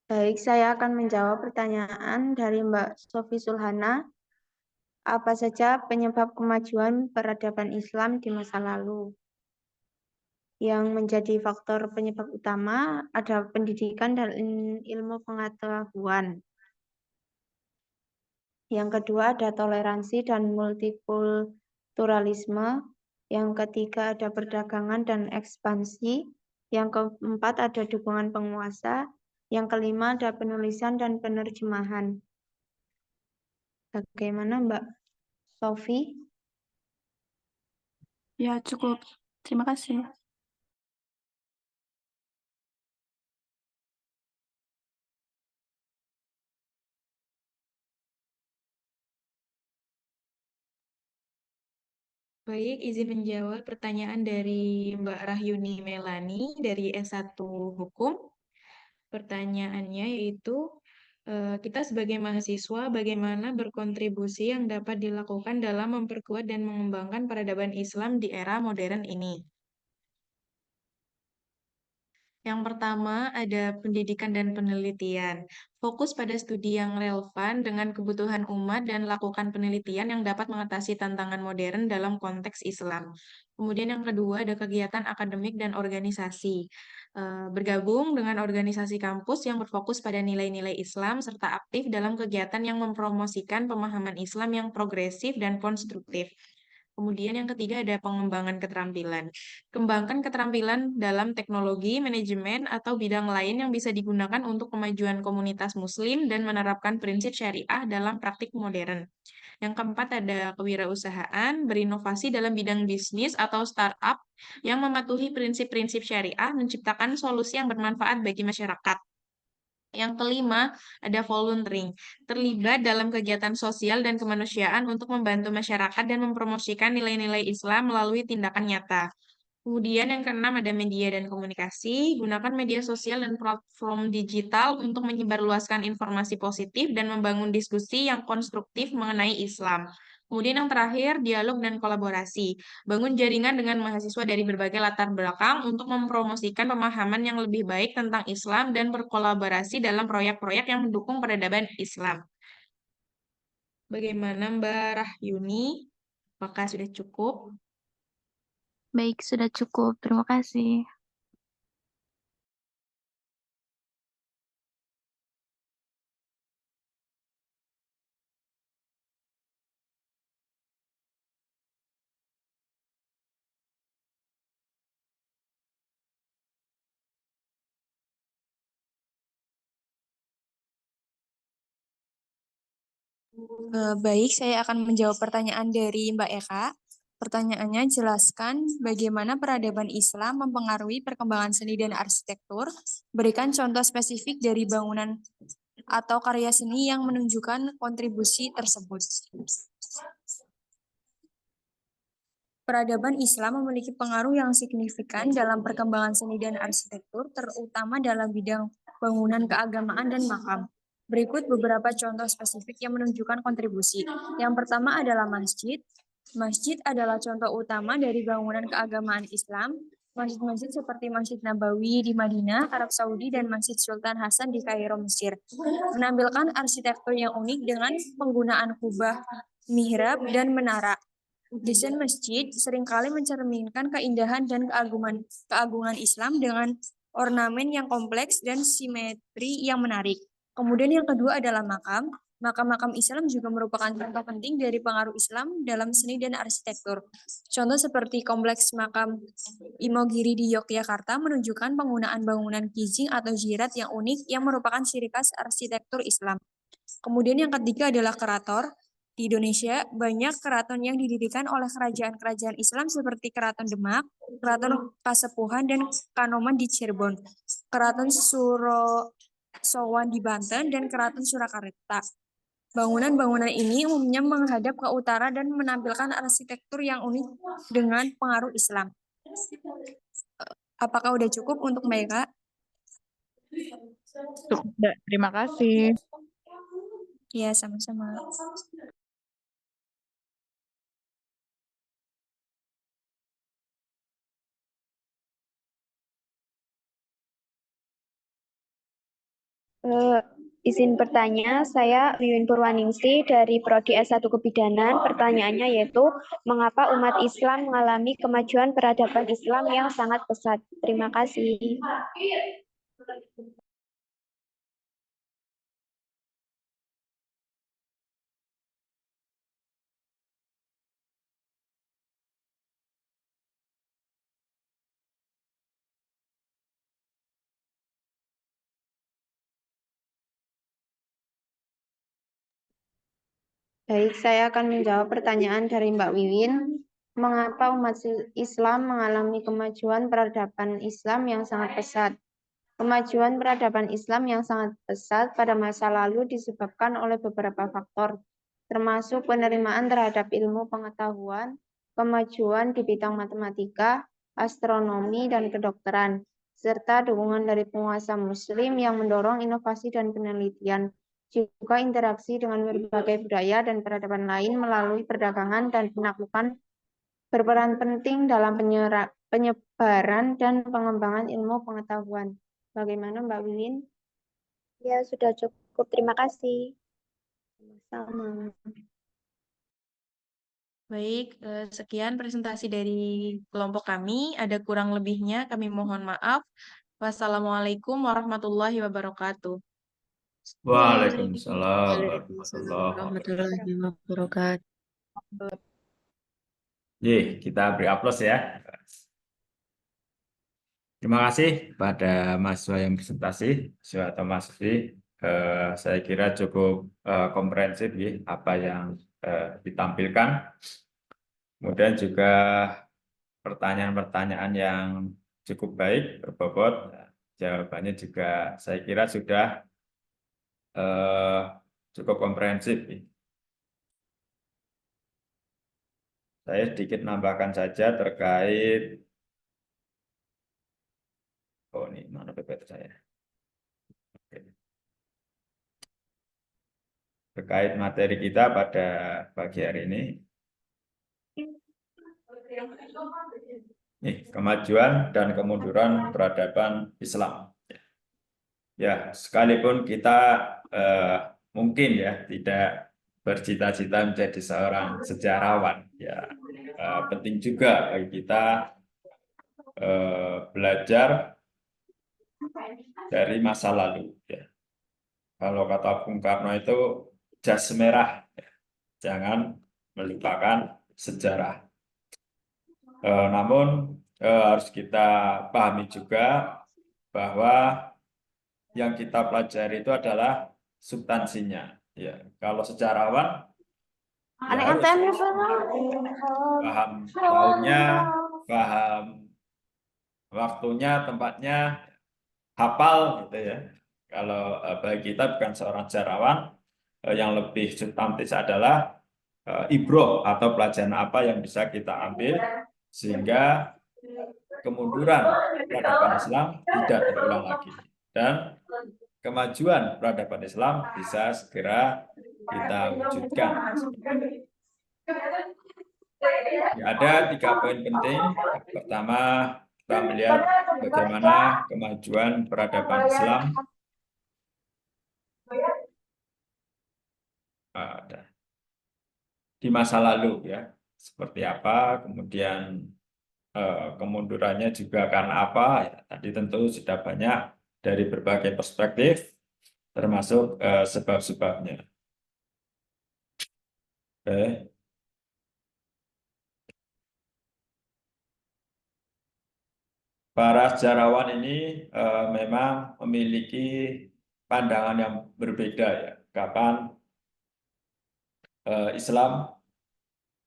Baik, saya akan menjawab pertanyaan dari Mbak Sofi Sulhana. Apa saja penyebab kemajuan peradaban Islam di masa lalu? Yang menjadi faktor penyebab utama ada pendidikan dan ilmu pengetahuan. Yang kedua ada toleransi dan multikulturalisme. Yang ketiga ada perdagangan dan ekspansi. Yang keempat ada dukungan penguasa. Yang kelima ada penulisan dan penerjemahan. Bagaimana Mbak Sofi? Ya, cukup. Terima kasih. Baik, izin menjawab pertanyaan dari Mbak Rahyuni Melani dari S1 Hukum. Pertanyaannya yaitu, kita sebagai mahasiswa bagaimana berkontribusi yang dapat dilakukan dalam memperkuat dan mengembangkan peradaban Islam di era modern ini? Yang pertama ada pendidikan dan penelitian. Fokus pada studi yang relevan dengan kebutuhan umat dan lakukan penelitian yang dapat mengatasi tantangan modern dalam konteks Islam. Kemudian yang kedua ada kegiatan akademik dan organisasi. Bergabung dengan organisasi kampus yang berfokus pada nilai-nilai Islam serta aktif dalam kegiatan yang mempromosikan pemahaman Islam yang progresif dan konstruktif. Kemudian yang ketiga ada pengembangan keterampilan. Kembangkan keterampilan dalam teknologi, manajemen, atau bidang lain yang bisa digunakan untuk kemajuan komunitas muslim dan menerapkan prinsip syariah dalam praktik modern. Yang keempat ada kewirausahaan, berinovasi dalam bidang bisnis atau startup yang mematuhi prinsip-prinsip syariah, menciptakan solusi yang bermanfaat bagi masyarakat. Yang kelima, ada volunteering, terlibat dalam kegiatan sosial dan kemanusiaan untuk membantu masyarakat dan mempromosikan nilai-nilai Islam melalui tindakan nyata. Kemudian yang keenam ada media dan komunikasi, gunakan media sosial dan platform digital untuk menyebarluaskan informasi positif dan membangun diskusi yang konstruktif mengenai Islam. Kemudian yang terakhir, dialog dan kolaborasi. Bangun jaringan dengan mahasiswa dari berbagai latar belakang untuk mempromosikan pemahaman yang lebih baik tentang Islam dan berkolaborasi dalam proyek-proyek yang mendukung peradaban Islam. Bagaimana Mbak Rahyuni? Apakah sudah cukup? Baik, sudah cukup. Terima kasih. Baik, saya akan menjawab pertanyaan dari Mbak Eka. Pertanyaannya, jelaskan bagaimana peradaban Islam mempengaruhi perkembangan seni dan arsitektur. Berikan contoh spesifik dari bangunan atau karya seni yang menunjukkan kontribusi tersebut. Peradaban Islam memiliki pengaruh yang signifikan dalam perkembangan seni dan arsitektur, terutama dalam bidang bangunan keagamaan dan makam. Berikut beberapa contoh spesifik yang menunjukkan kontribusi. Yang pertama adalah masjid. Masjid adalah contoh utama dari bangunan keagamaan Islam. Masjid-masjid seperti Masjid Nabawi di Madinah, Arab Saudi, dan Masjid Sultan Hasan di Kairo, Mesir, menampilkan arsitektur yang unik dengan penggunaan kubah, mihrab, dan menara. Desain masjid seringkali mencerminkan keindahan dan keagungan Islam dengan ornamen yang kompleks dan simetri yang menarik. Kemudian yang kedua adalah makam. Makam-makam Islam juga merupakan contoh penting dari pengaruh Islam dalam seni dan arsitektur. Contoh seperti kompleks makam Imogiri di Yogyakarta menunjukkan penggunaan bangunan kijing atau jirat yang unik yang merupakan ciri khas arsitektur Islam. Kemudian yang ketiga adalah keraton. Di Indonesia, banyak keraton yang didirikan oleh kerajaan-kerajaan Islam seperti Keraton Demak, Keraton Kasepuhan, dan Kanoman di Cirebon, Keraton Surosowan di Banten, dan Keraton Surakarta. Bangunan-bangunan ini umumnya menghadap ke utara dan menampilkan arsitektur yang unik dengan pengaruh Islam. Apakah udah cukup untuk Mbak Eka? Cukup, Mbak. Terima kasih. Ya, sama-sama. Izin bertanya, saya Wiwin Purwaningsih dari Prodi S1 Kebidanan. Pertanyaannya yaitu, mengapa umat Islam mengalami kemajuan peradaban Islam yang sangat pesat? Terima kasih. Baik, saya akan menjawab pertanyaan dari Mbak Wiwin. Mengapa umat Islam mengalami kemajuan peradaban Islam yang sangat pesat? Kemajuan peradaban Islam yang sangat pesat pada masa lalu disebabkan oleh beberapa faktor, termasuk penerimaan terhadap ilmu pengetahuan, kemajuan di bidang matematika, astronomi, dan kedokteran, serta dukungan dari penguasa Muslim yang mendorong inovasi dan penelitian. Juga interaksi dengan berbagai budaya dan peradaban lain melalui perdagangan dan penaklukan berperan penting dalam penyebaran dan pengembangan ilmu pengetahuan. Bagaimana Mbak Wiwin? Ya, sudah cukup. Terima kasih. Sama-sama. Baik, sekian presentasi dari kelompok kami. Ada kurang lebihnya, kami mohon maaf. Wassalamualaikum warahmatullahi wabarakatuh. Waalaikumsalam warahmatullahi wabarakatuh. Kita beri aplaus ya. Terima kasih pada mahasiswa yang presentasi, mahasiswa atau mahasiswi. Saya kira cukup komprehensif ya, apa yang ditampilkan. Kemudian juga pertanyaan-pertanyaan yang cukup baik, berbobot. Jawabannya juga saya kira sudah cukup komprehensif. Saya sedikit nambahkan saja terkait ini mana PPT saya. Terkait materi kita pada pagi hari ini. Kemajuan dan kemunduran peradaban Islam. Ya, sekalipun kita mungkin ya tidak bercita-cita menjadi seorang sejarawan, ya penting juga bagi kita belajar dari masa lalu. Ya. Kalau kata Bung Karno itu jas merah, ya. Jangan melupakan sejarah. Namun harus kita pahami juga bahwa yang kita pelajari itu adalah substansinya. Ya, kalau sejarawan ya harus paham tahunnya, paham waktunya, tempatnya, hafal gitu ya. Kalau bagi kita bukan seorang sejarawan, yang lebih substantif adalah ibroh atau pelajaran apa yang bisa kita ambil sehingga kemunduran peradaban Islam tidak terulang lagi dan kemajuan peradaban Islam bisa segera kita wujudkan. Ada 3 poin penting. Pertama, kita melihat bagaimana kemajuan peradaban Islam di masa lalu, ya, seperti apa, kemudian kemundurannya juga karena apa, ya, tadi tentu sudah banyak dari berbagai perspektif, termasuk sebab-sebabnya. Oke. Para sejarawan ini memang memiliki pandangan yang berbeda, ya, kapan Islam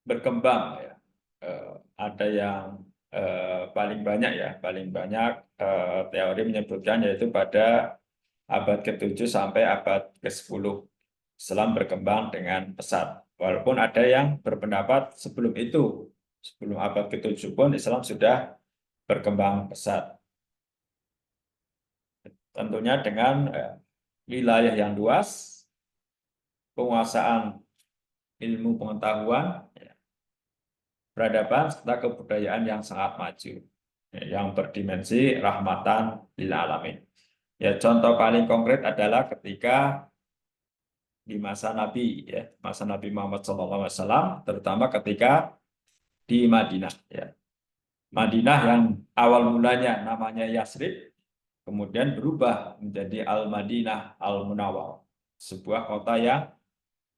berkembang, ya. Ada yang paling banyak teori menyebutkan yaitu pada abad ke-7 sampai abad ke-10 Islam berkembang dengan pesat. Walaupun ada yang berpendapat sebelum itu, sebelum abad ke-7 pun Islam sudah berkembang pesat. Tentunya dengan wilayah yang luas, penguasaan ilmu pengetahuan, peradaban serta kebudayaan yang sangat maju, yang berdimensi rahmatan lil alamin. Ya, contoh paling konkret adalah ketika di masa Nabi, ya, masa Nabi Muhammad SAW, terutama ketika di Madinah, ya. Madinah yang awal mulanya namanya Yasrib, kemudian berubah menjadi Al-Madinah Al-Munawwar, sebuah kota yang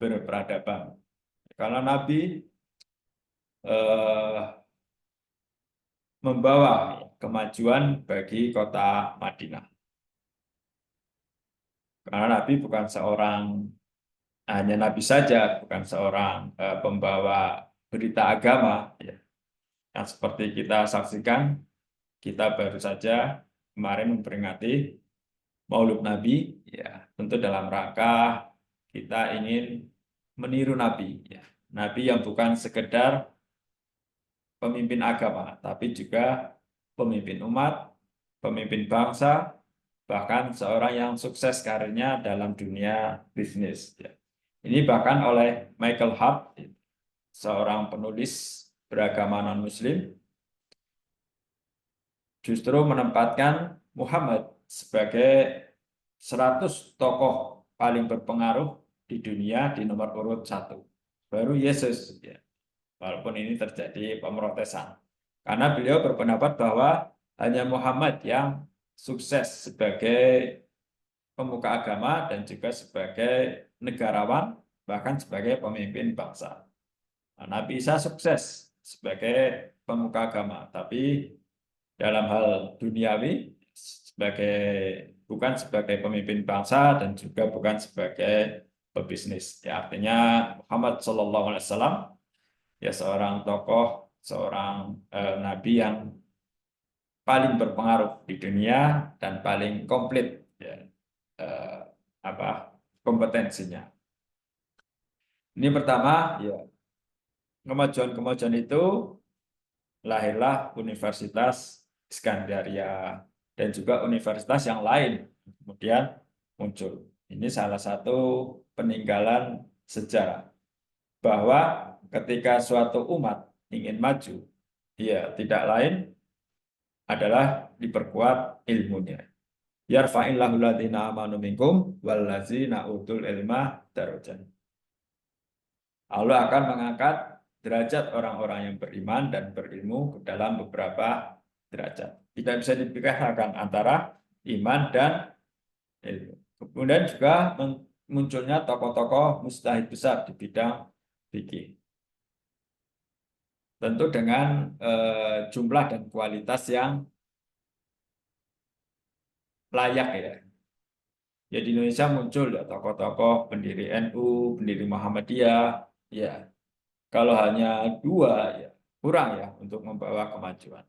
berperadaban. Karena Nabi membawa kemajuan bagi kota Madinah. Karena Nabi bukan hanya Nabi saja, bukan seorang pembawa berita agama, ya. Yang seperti kita saksikan, kita baru saja kemarin memperingati Maulid Nabi, ya, tentu dalam rangka kita ingin meniru Nabi, ya. Nabi yang bukan sekedar pemimpin agama, tapi juga pemimpin umat, pemimpin bangsa, bahkan seorang yang sukses karirnya dalam dunia bisnis. Ini bahkan oleh Michael Hart, seorang penulis beragama non-Muslim, justru menempatkan Muhammad sebagai 100 tokoh paling berpengaruh di dunia di nomor urut 1. Baru Yesus, ya. Walaupun ini terjadi pemrotesan. Karena beliau berpendapat bahwa hanya Muhammad yang sukses sebagai pemuka agama dan juga sebagai negarawan, bahkan sebagai pemimpin bangsa. Nabi Isa sukses sebagai pemuka agama, tapi dalam hal duniawi bukan sebagai pemimpin bangsa dan juga bukan sebagai pebisnis. Ya, artinya Muhammad SAW ya seorang tokoh, seorang nabi yang paling berpengaruh di dunia dan paling komplit, ya, kompetensinya. Ini pertama, ya, kemajuan itu lahirlah Universitas Iskandaria dan juga universitas yang lain kemudian muncul. Ini salah satu peninggalan sejarah bahwa ketika suatu umat ingin maju, ya tidak lain adalah diperkuat ilmunya. Yarfa'illahu alladziina aamanu minkum walladziina utul ilma darajat. Allah akan mengangkat derajat orang-orang yang beriman dan berilmu ke dalam beberapa derajat. Tidak bisa dipisahkan antara iman dan ilmu. Kemudian juga munculnya tokoh-tokoh mujtahid besar di bidang fikih. Tentu dengan jumlah dan kualitas yang layak, ya. Ya, di Indonesia muncul ya tokoh-tokoh pendiri NU, pendiri Muhammadiyah, ya. Kalau hanya 2 ya kurang, ya, untuk membawa kemajuan.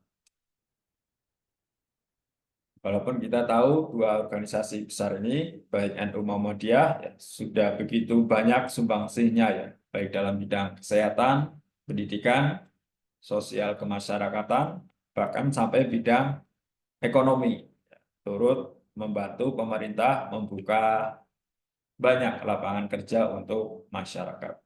Walaupun kita tahu dua organisasi besar ini, baik NU Muhammadiyah, ya, sudah begitu banyak sumbangsihnya ya, baik dalam bidang kesehatan, pendidikan, sosial kemasyarakatan, bahkan sampai bidang ekonomi, turut membantu pemerintah membuka banyak lapangan kerja untuk masyarakat.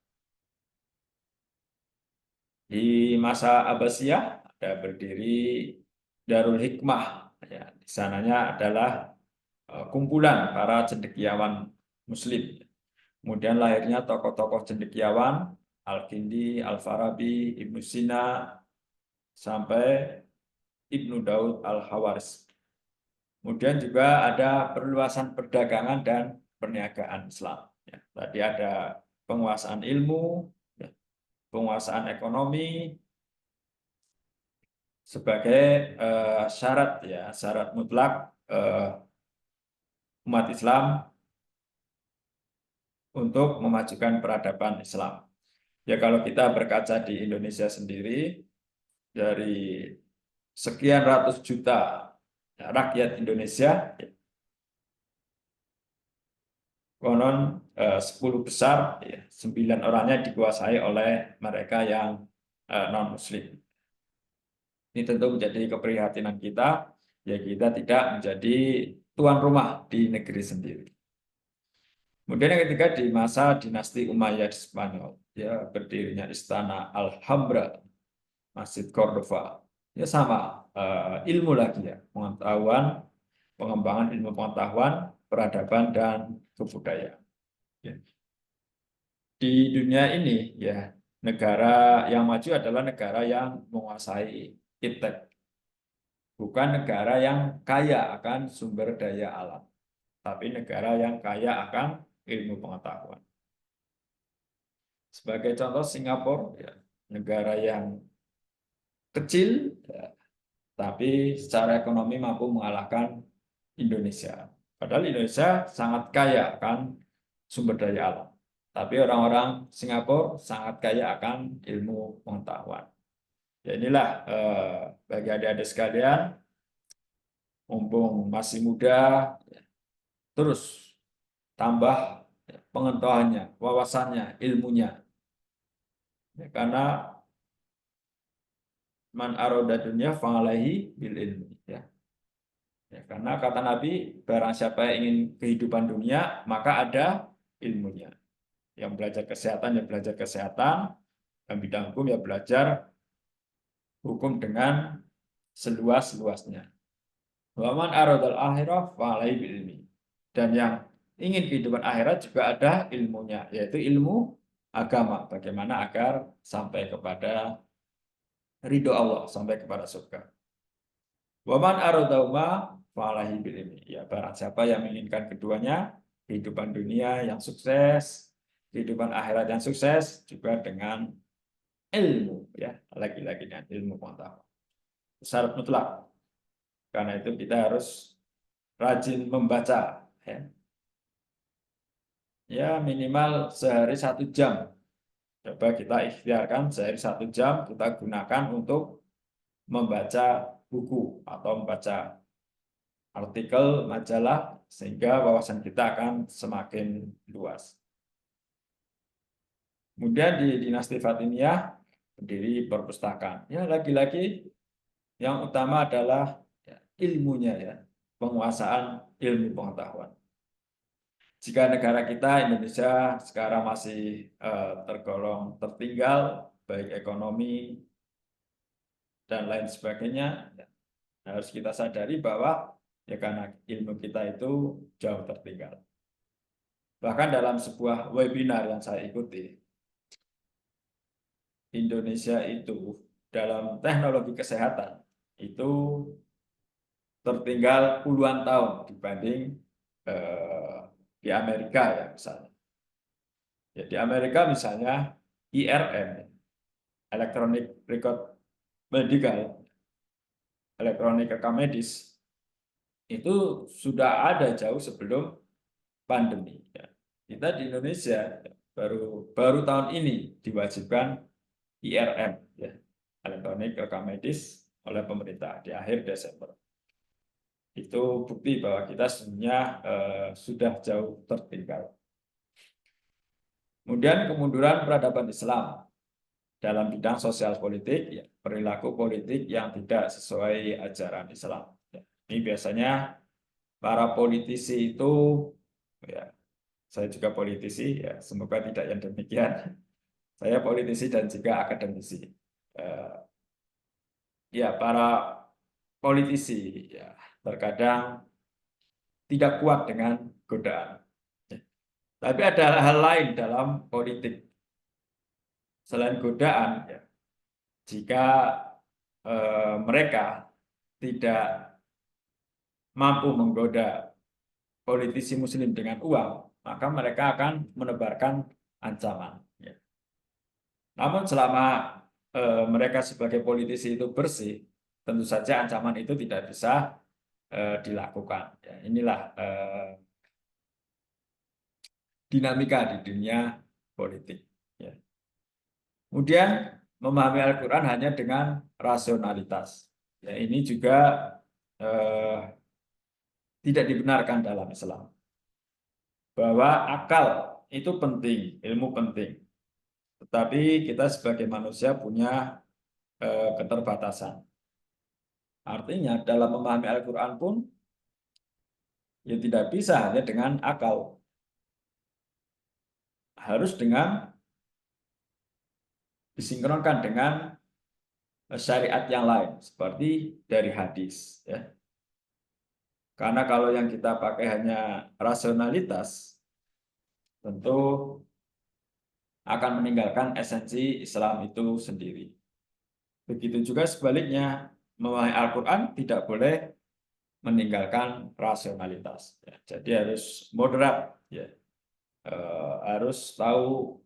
Di masa Abbasiyah ada berdiri Darul Hikmah. Ya, di sananya adalah kumpulan para cendekiawan Muslim. Kemudian lahirnya tokoh-tokoh cendekiawan, Al-Kindi, Al-Farabi, Ibnu Sina, sampai Ibnu Daud Al-Hawaris. Kemudian juga ada perluasan perdagangan dan perniagaan Islam. Ya, tadi ada penguasaan ilmu, ya, penguasaan ekonomi sebagai syarat ya, syarat mutlak umat Islam untuk memajukan peradaban Islam. Ya kalau kita berkaca di Indonesia sendiri, dari sekian ratus juta rakyat Indonesia, konon 10 besar, 9 orangnya dikuasai oleh mereka yang non-Muslim. Ini tentu menjadi keprihatinan kita, ya kita tidak menjadi tuan rumah di negeri sendiri. Kemudian yang ketiga di masa dinasti Umayyad di Spanyol, ya berdirinya Istana Alhambra, Masjid Cordova, ya sama ilmu lagi ya, pengetahuan, pengembangan ilmu pengetahuan, peradaban dan kebudayaan. Ya. Di dunia ini ya negara yang maju adalah negara yang menguasai iptek, bukan negara yang kaya akan sumber daya alam, tapi negara yang kaya akan ilmu pengetahuan. Sebagai contoh Singapura, ya, negara yang kecil, ya, tapi secara ekonomi mampu mengalahkan Indonesia. Padahal Indonesia sangat kaya akan sumber daya alam, tapi orang-orang Singapura sangat kaya akan ilmu pengetahuan. Ya inilah bagi adik-adik sekalian, mumpung masih muda, terus tambah pengetahuannya, wawasannya, ilmunya. Ya, karena man aroda dunya fa'alaihi bil ilmi. Ya. Ya, karena kata Nabi, barang siapa yang ingin kehidupan dunia, maka ada ilmunya. Yang belajar kesehatan, ya belajar kesehatan. Dan bidang hukum, ya belajar hukum dengan seluas-luasnya. Waman aradal akhirah fa'alaihi bil ilmi. Dan yang ingin kehidupan akhirat juga ada ilmunya, yaitu ilmu agama. Bagaimana agar sampai kepada ridho Allah, sampai kepada surga. Waman aradahuma fa'alaihi bil ilmi. Ya, barang siapa yang menginginkan keduanya, kehidupan dunia yang sukses, kehidupan akhirat yang sukses, juga dengan ilmu, ya, lagi-lagi dengan ilmu pengetahuan. Syarat mutlak. Karena itu kita harus rajin membaca, ya. Ya, minimal sehari 1 jam. Coba kita ikhtiarkan sehari 1 jam kita gunakan untuk membaca buku atau membaca artikel, majalah, sehingga wawasan kita akan semakin luas. Kemudian di dinasti Fatimiyah berdiri perpustakaan. Ya, lagi-lagi yang utama adalah ya, ilmunya, ya, penguasaan ilmu pengetahuan. Jika negara kita Indonesia sekarang masih tergolong tertinggal, baik ekonomi dan lain sebagainya, ya, harus kita sadari bahwa ya karena ilmu kita itu jauh tertinggal. Bahkan dalam sebuah webinar yang saya ikuti, Indonesia itu dalam teknologi kesehatan itu tertinggal puluhan tahun dibanding di Amerika ya misalnya. Ya, di Amerika misalnya IRM, Electronic Record Medical, elektronik rekam medis, itu sudah ada jauh sebelum pandemi. Ya. Kita di Indonesia baru tahun ini diwajibkan IRM, ya, elektronik rekam medis oleh pemerintah di akhir Desember. Itu bukti bahwa kita sebenarnya sudah jauh tertinggal. Kemudian kemunduran peradaban Islam dalam bidang sosial politik, ya, perilaku politik yang tidak sesuai ajaran Islam. Ya, ini biasanya para politisi itu, ya, saya juga politisi, ya, semoga tidak yang demikian. Saya politisi dan juga akademisi. Ya, para politisi, ya, terkadang tidak kuat dengan godaan. Ya. Tapi ada hal lain dalam politik selain godaan, ya. Jika mereka tidak mampu menggoda politisi muslim dengan uang, maka mereka akan menebarkan ancaman. Ya. Namun selama mereka sebagai politisi itu bersih, tentu saja ancaman itu tidak bisa dilakukan. Ya, inilah dinamika di dunia politik. Ya. Kemudian memahami Al-Quran hanya dengan rasionalitas. Ya, ini juga tidak dibenarkan dalam Islam. Bahwa akal itu penting, ilmu penting. Tetapi kita sebagai manusia punya keterbatasan. Artinya dalam memahami Al-Quran pun ya tidak bisa hanya dengan akal. Harus dengan disinkronkan dengan syariat yang lain, seperti dari hadis. Ya. Karena kalau yang kita pakai hanya rasionalitas, tentu akan meninggalkan esensi Islam itu sendiri. Begitu juga sebaliknya, memahami Al-Quran tidak boleh meninggalkan rasionalitas. Ya, jadi harus moderat, ya. Harus tahu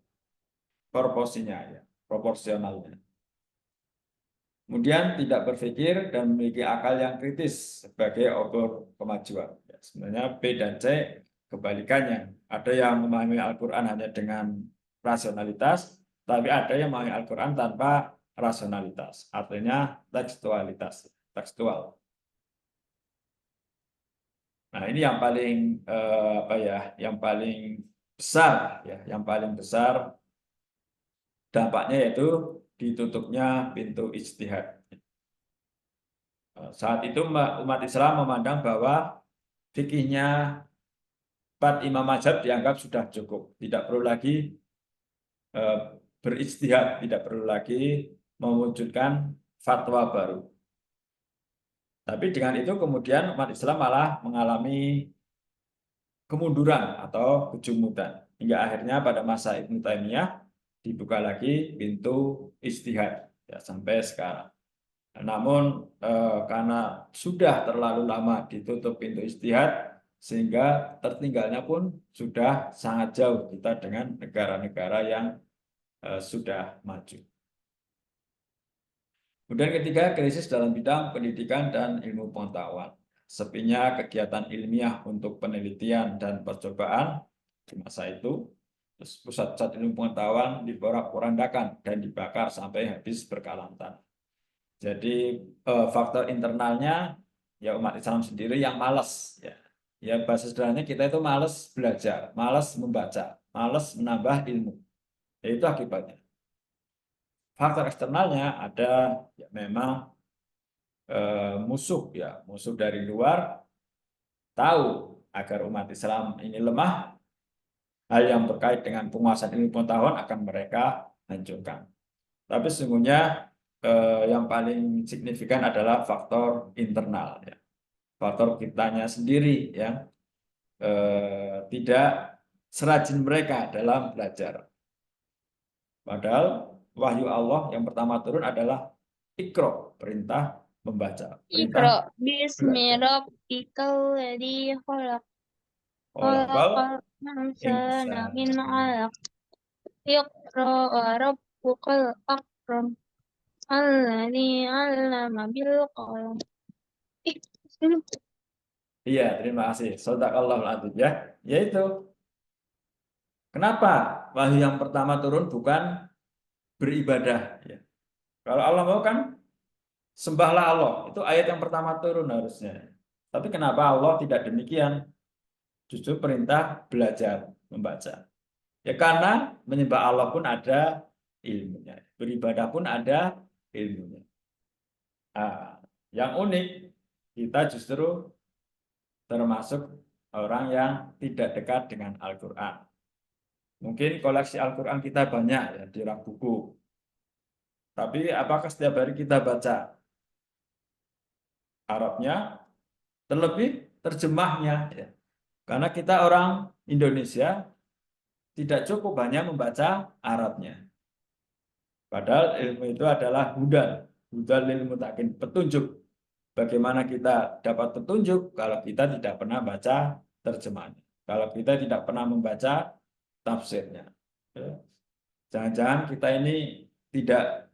proporsinya, ya, proporsionalnya. Kemudian tidak berpikir dan memiliki akal yang kritis sebagai ukur kemajuan. Ya, sebenarnya B dan C kebalikannya. Ada yang memahami Al-Quran hanya dengan rasionalitas, tapi ada yang memahami Al-Quran tanpa rasionalitas, artinya tekstualitas, tekstual. Nah, ini yang paling yang paling besar, ya, yang paling besar dampaknya yaitu ditutupnya pintu ijtihad. Saat itu umat Islam memandang bahwa fikihnya 4 imam mazhab dianggap sudah cukup, tidak perlu lagi berijtihad, tidak perlu lagi mewujudkan fatwa baru. Tapi dengan itu kemudian umat Islam malah mengalami kemunduran atau kejumudan. Hingga akhirnya pada masa Ibnu Taimiyah dibuka lagi pintu ijtihad, ya, sampai sekarang. Namun karena sudah terlalu lama ditutup pintu ijtihad, sehingga tertinggalnya pun sudah sangat jauh kita dengan negara-negara yang sudah maju. Kemudian ketiga, krisis dalam bidang pendidikan dan ilmu pengetahuan. Sepinya kegiatan ilmiah untuk penelitian dan percobaan di masa itu, pusat-pusat ilmu pengetahuan diporak-porandakan dan dibakar sampai habis berkalantan. Jadi faktor internalnya ya umat Islam sendiri yang malas, ya. Ya bahasa sederhananya kita itu malas belajar, malas membaca, malas menambah ilmu. Ya, itu akibatnya. Faktor eksternalnya ada ya, memang musuh, ya, musuh dari luar tahu agar umat Islam ini lemah, hal yang terkait dengan penguasaan ilmu pengetahuan akan mereka hancurkan. Tapi sesungguhnya yang paling signifikan adalah faktor internal, ya. Faktor kitanya sendiri yang tidak serajin mereka dalam belajar. Padahal wahyu Allah yang pertama turun adalah Iqra, perintah membaca. Iqra bismi rabbikal ladzi khalaq. Khalaqal Insana insana. min 'alaq. Iqra wa rabbukal akram. Alladzi 'allama bil qalam. Iya, terima kasih. Shadaqallahul adzim, ya. Yaitu kenapa wahyu yang pertama turun bukan beribadah, ya. Kalau Allah mau kan sembahlah Allah. Itu ayat yang pertama turun harusnya. Tapi kenapa Allah tidak demikian? Justru perintah belajar membaca. Ya karena menyembah Allah pun ada ilmunya, beribadah pun ada ilmunya. Nah, yang unik, kita justru termasuk orang yang tidak dekat dengan Al-Quran. Mungkin koleksi Al-Quran kita banyak ya, di rak buku. Tapi apakah setiap hari kita baca Arabnya, terlebih terjemahnya? Ya. Karena kita orang Indonesia, tidak cukup hanya membaca Arabnya. Padahal ilmu itu adalah hudal lil muttaqin, petunjuk. Bagaimana kita dapat petunjuk kalau kita tidak pernah baca terjemahnya, kalau kita tidak pernah membaca tafsirnya. Jangan-jangan kita ini tidak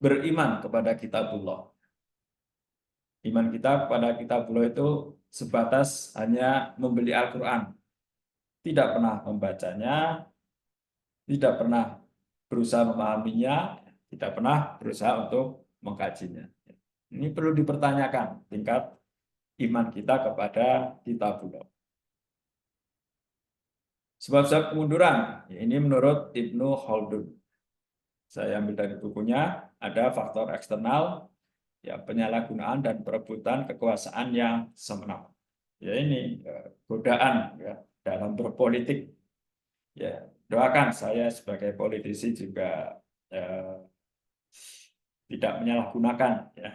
beriman kepada kitabullah. Iman kita kepada kitabullah itu sebatas hanya membeli Al-Quran, tidak pernah membacanya, tidak pernah berusaha memahaminya, tidak pernah berusaha untuk mengkajinya. Ini perlu dipertanyakan tingkat iman kita kepada kitabullah. Sebab-sebab kemunduran, ini menurut Ibnu Khaldun. Saya ambil dari bukunya, ada faktor eksternal, ya penyalahgunaan dan perebutan kekuasaan yang semenang. Ya ini godaan ya dalam berpolitik. Ya doakan saya sebagai politisi juga tidak menyalahgunakan. Ya.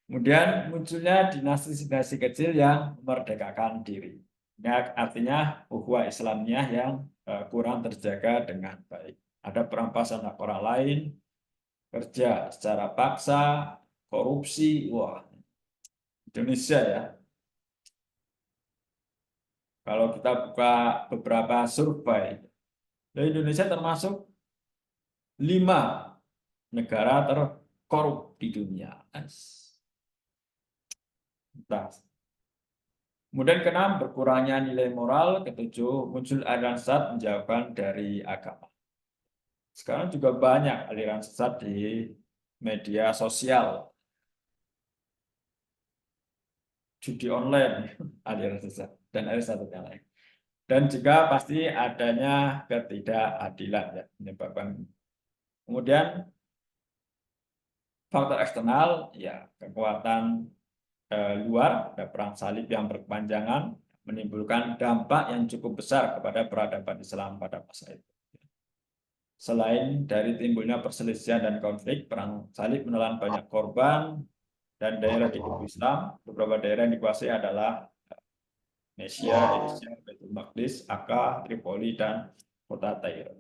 Kemudian munculnya dinasti-dinasti kecil yang memerdekakan diri. Ini artinya ukhuwah Islamiyah yang kurang terjaga dengan baik. Ada perampasan hak orang lain, kerja secara paksa, korupsi, wah Indonesia ya. Kalau kita buka beberapa survei, Indonesia termasuk 5 negara terkorup di dunia. Kemudian ke-6, berkurangnya nilai moral. Ke-7, muncul aliran sesat menjauhkan dari agama. Sekarang juga banyak aliran sesat di media sosial. Judi online, aliran sesat, dan aliran sesat yang lain. Dan juga pasti adanya ketidakadilan ya, menyebabkan. Kemudian faktor eksternal, ya kekuatan luar, ada perang salib yang berkepanjangan, menimbulkan dampak yang cukup besar kepada peradaban Islam pada masa itu. Selain dari timbulnya perselisihan dan konflik, perang salib menelan banyak korban, dan daerah di kubu Islam, beberapa daerah yang dikuasai adalah Mesya, Indonesia, Baitul Maqdis, Akka, Tripoli, dan kota Tair.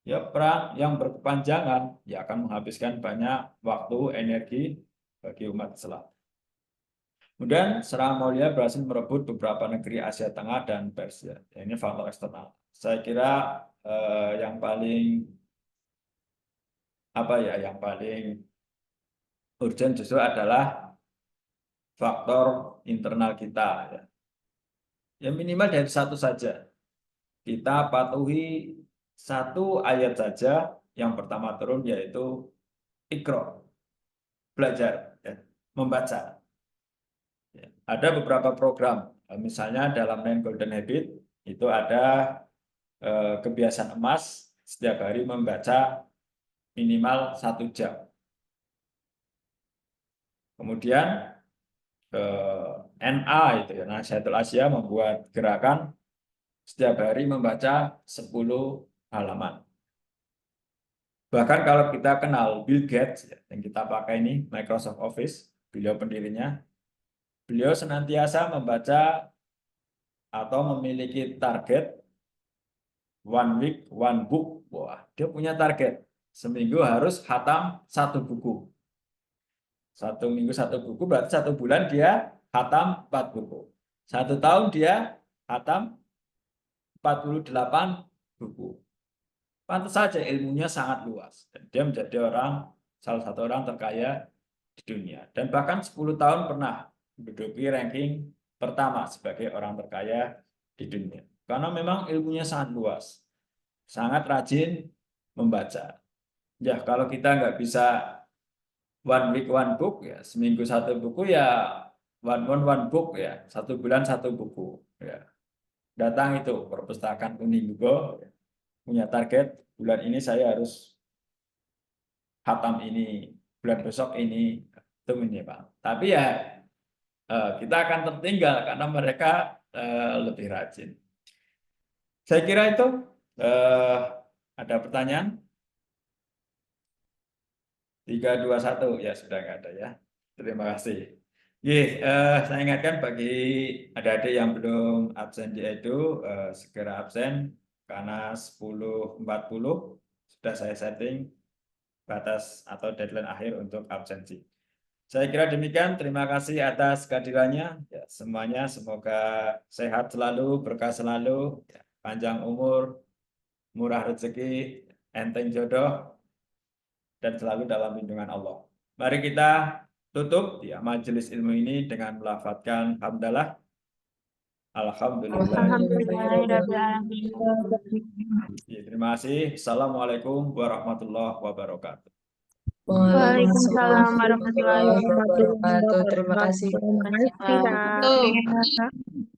Ya, perang yang berkepanjangan ya akan menghabiskan banyak waktu, energi bagi umat Islam. Kemudian serangan Mongolia berhasil merebut beberapa negeri Asia Tengah dan Persia. Ya, ini faktor eksternal. Saya kira yang paling urgent justru adalah faktor internal kita. Ya minimal dari satu saja. Kita patuhi satu ayat saja yang pertama turun, yaitu Iqra, belajar, ya, membaca. Ya, ada beberapa program, misalnya dalam 9 Golden Habit itu ada kebiasaan emas setiap hari membaca minimal 1 jam. Kemudian NA itu ya, Nahdlatul Asia membuat gerakan setiap hari membaca 10 halaman. Bahkan kalau kita kenal Bill Gates yang kita pakai ini Microsoft Office, beliau pendirinya, beliau senantiasa membaca atau memiliki target 1 week 1 book. Wah, dia punya target seminggu harus khatam 1 buku. 1 minggu 1 buku, berarti 1 bulan dia khatam 4 buku. 1 tahun dia khatam 48 buku. Pantas saja ilmunya sangat luas. Dan dia menjadi salah satu orang terkaya di dunia. Dan bahkan 10 tahun pernah menduduki ranking pertama sebagai orang terkaya di dunia. Karena memang ilmunya sangat luas. Sangat rajin membaca. Ya, kalau kita nggak bisa 1 week 1 book, ya seminggu 1 buku, ya one month one book ya, 1 bulan 1 buku ya. Datang itu perpustakaan Unigo, punya target bulan ini saya harus khatam ini, bulan besok ini, itu minimal. Tapi ya kita akan tertinggal karena mereka lebih rajin. Saya kira itu ada pertanyaan? 3, 2, 1 ya sudah nggak ada ya. Terima kasih. Saya ingatkan bagi adik-adik yang belum absen di Edu, segera absen karena 10.40 sudah saya setting batas atau deadline akhir untuk absensi. Saya kira demikian, terima kasih atas kehadirannya. Ya, semuanya semoga sehat selalu, berkah selalu, ya, panjang umur, murah rezeki, enteng jodoh, dan selalu dalam lindungan Allah. Mari kita tutup ya majelis ilmu ini dengan melafadzkan hamdalah. Alhamdulillah. Ya, terima kasih. Assalamualaikum warahmatullahi wabarakatuh. Waalaikumsalam warahmatullahi wabarakatuh. Terima kasih. Terima kasih, Kak.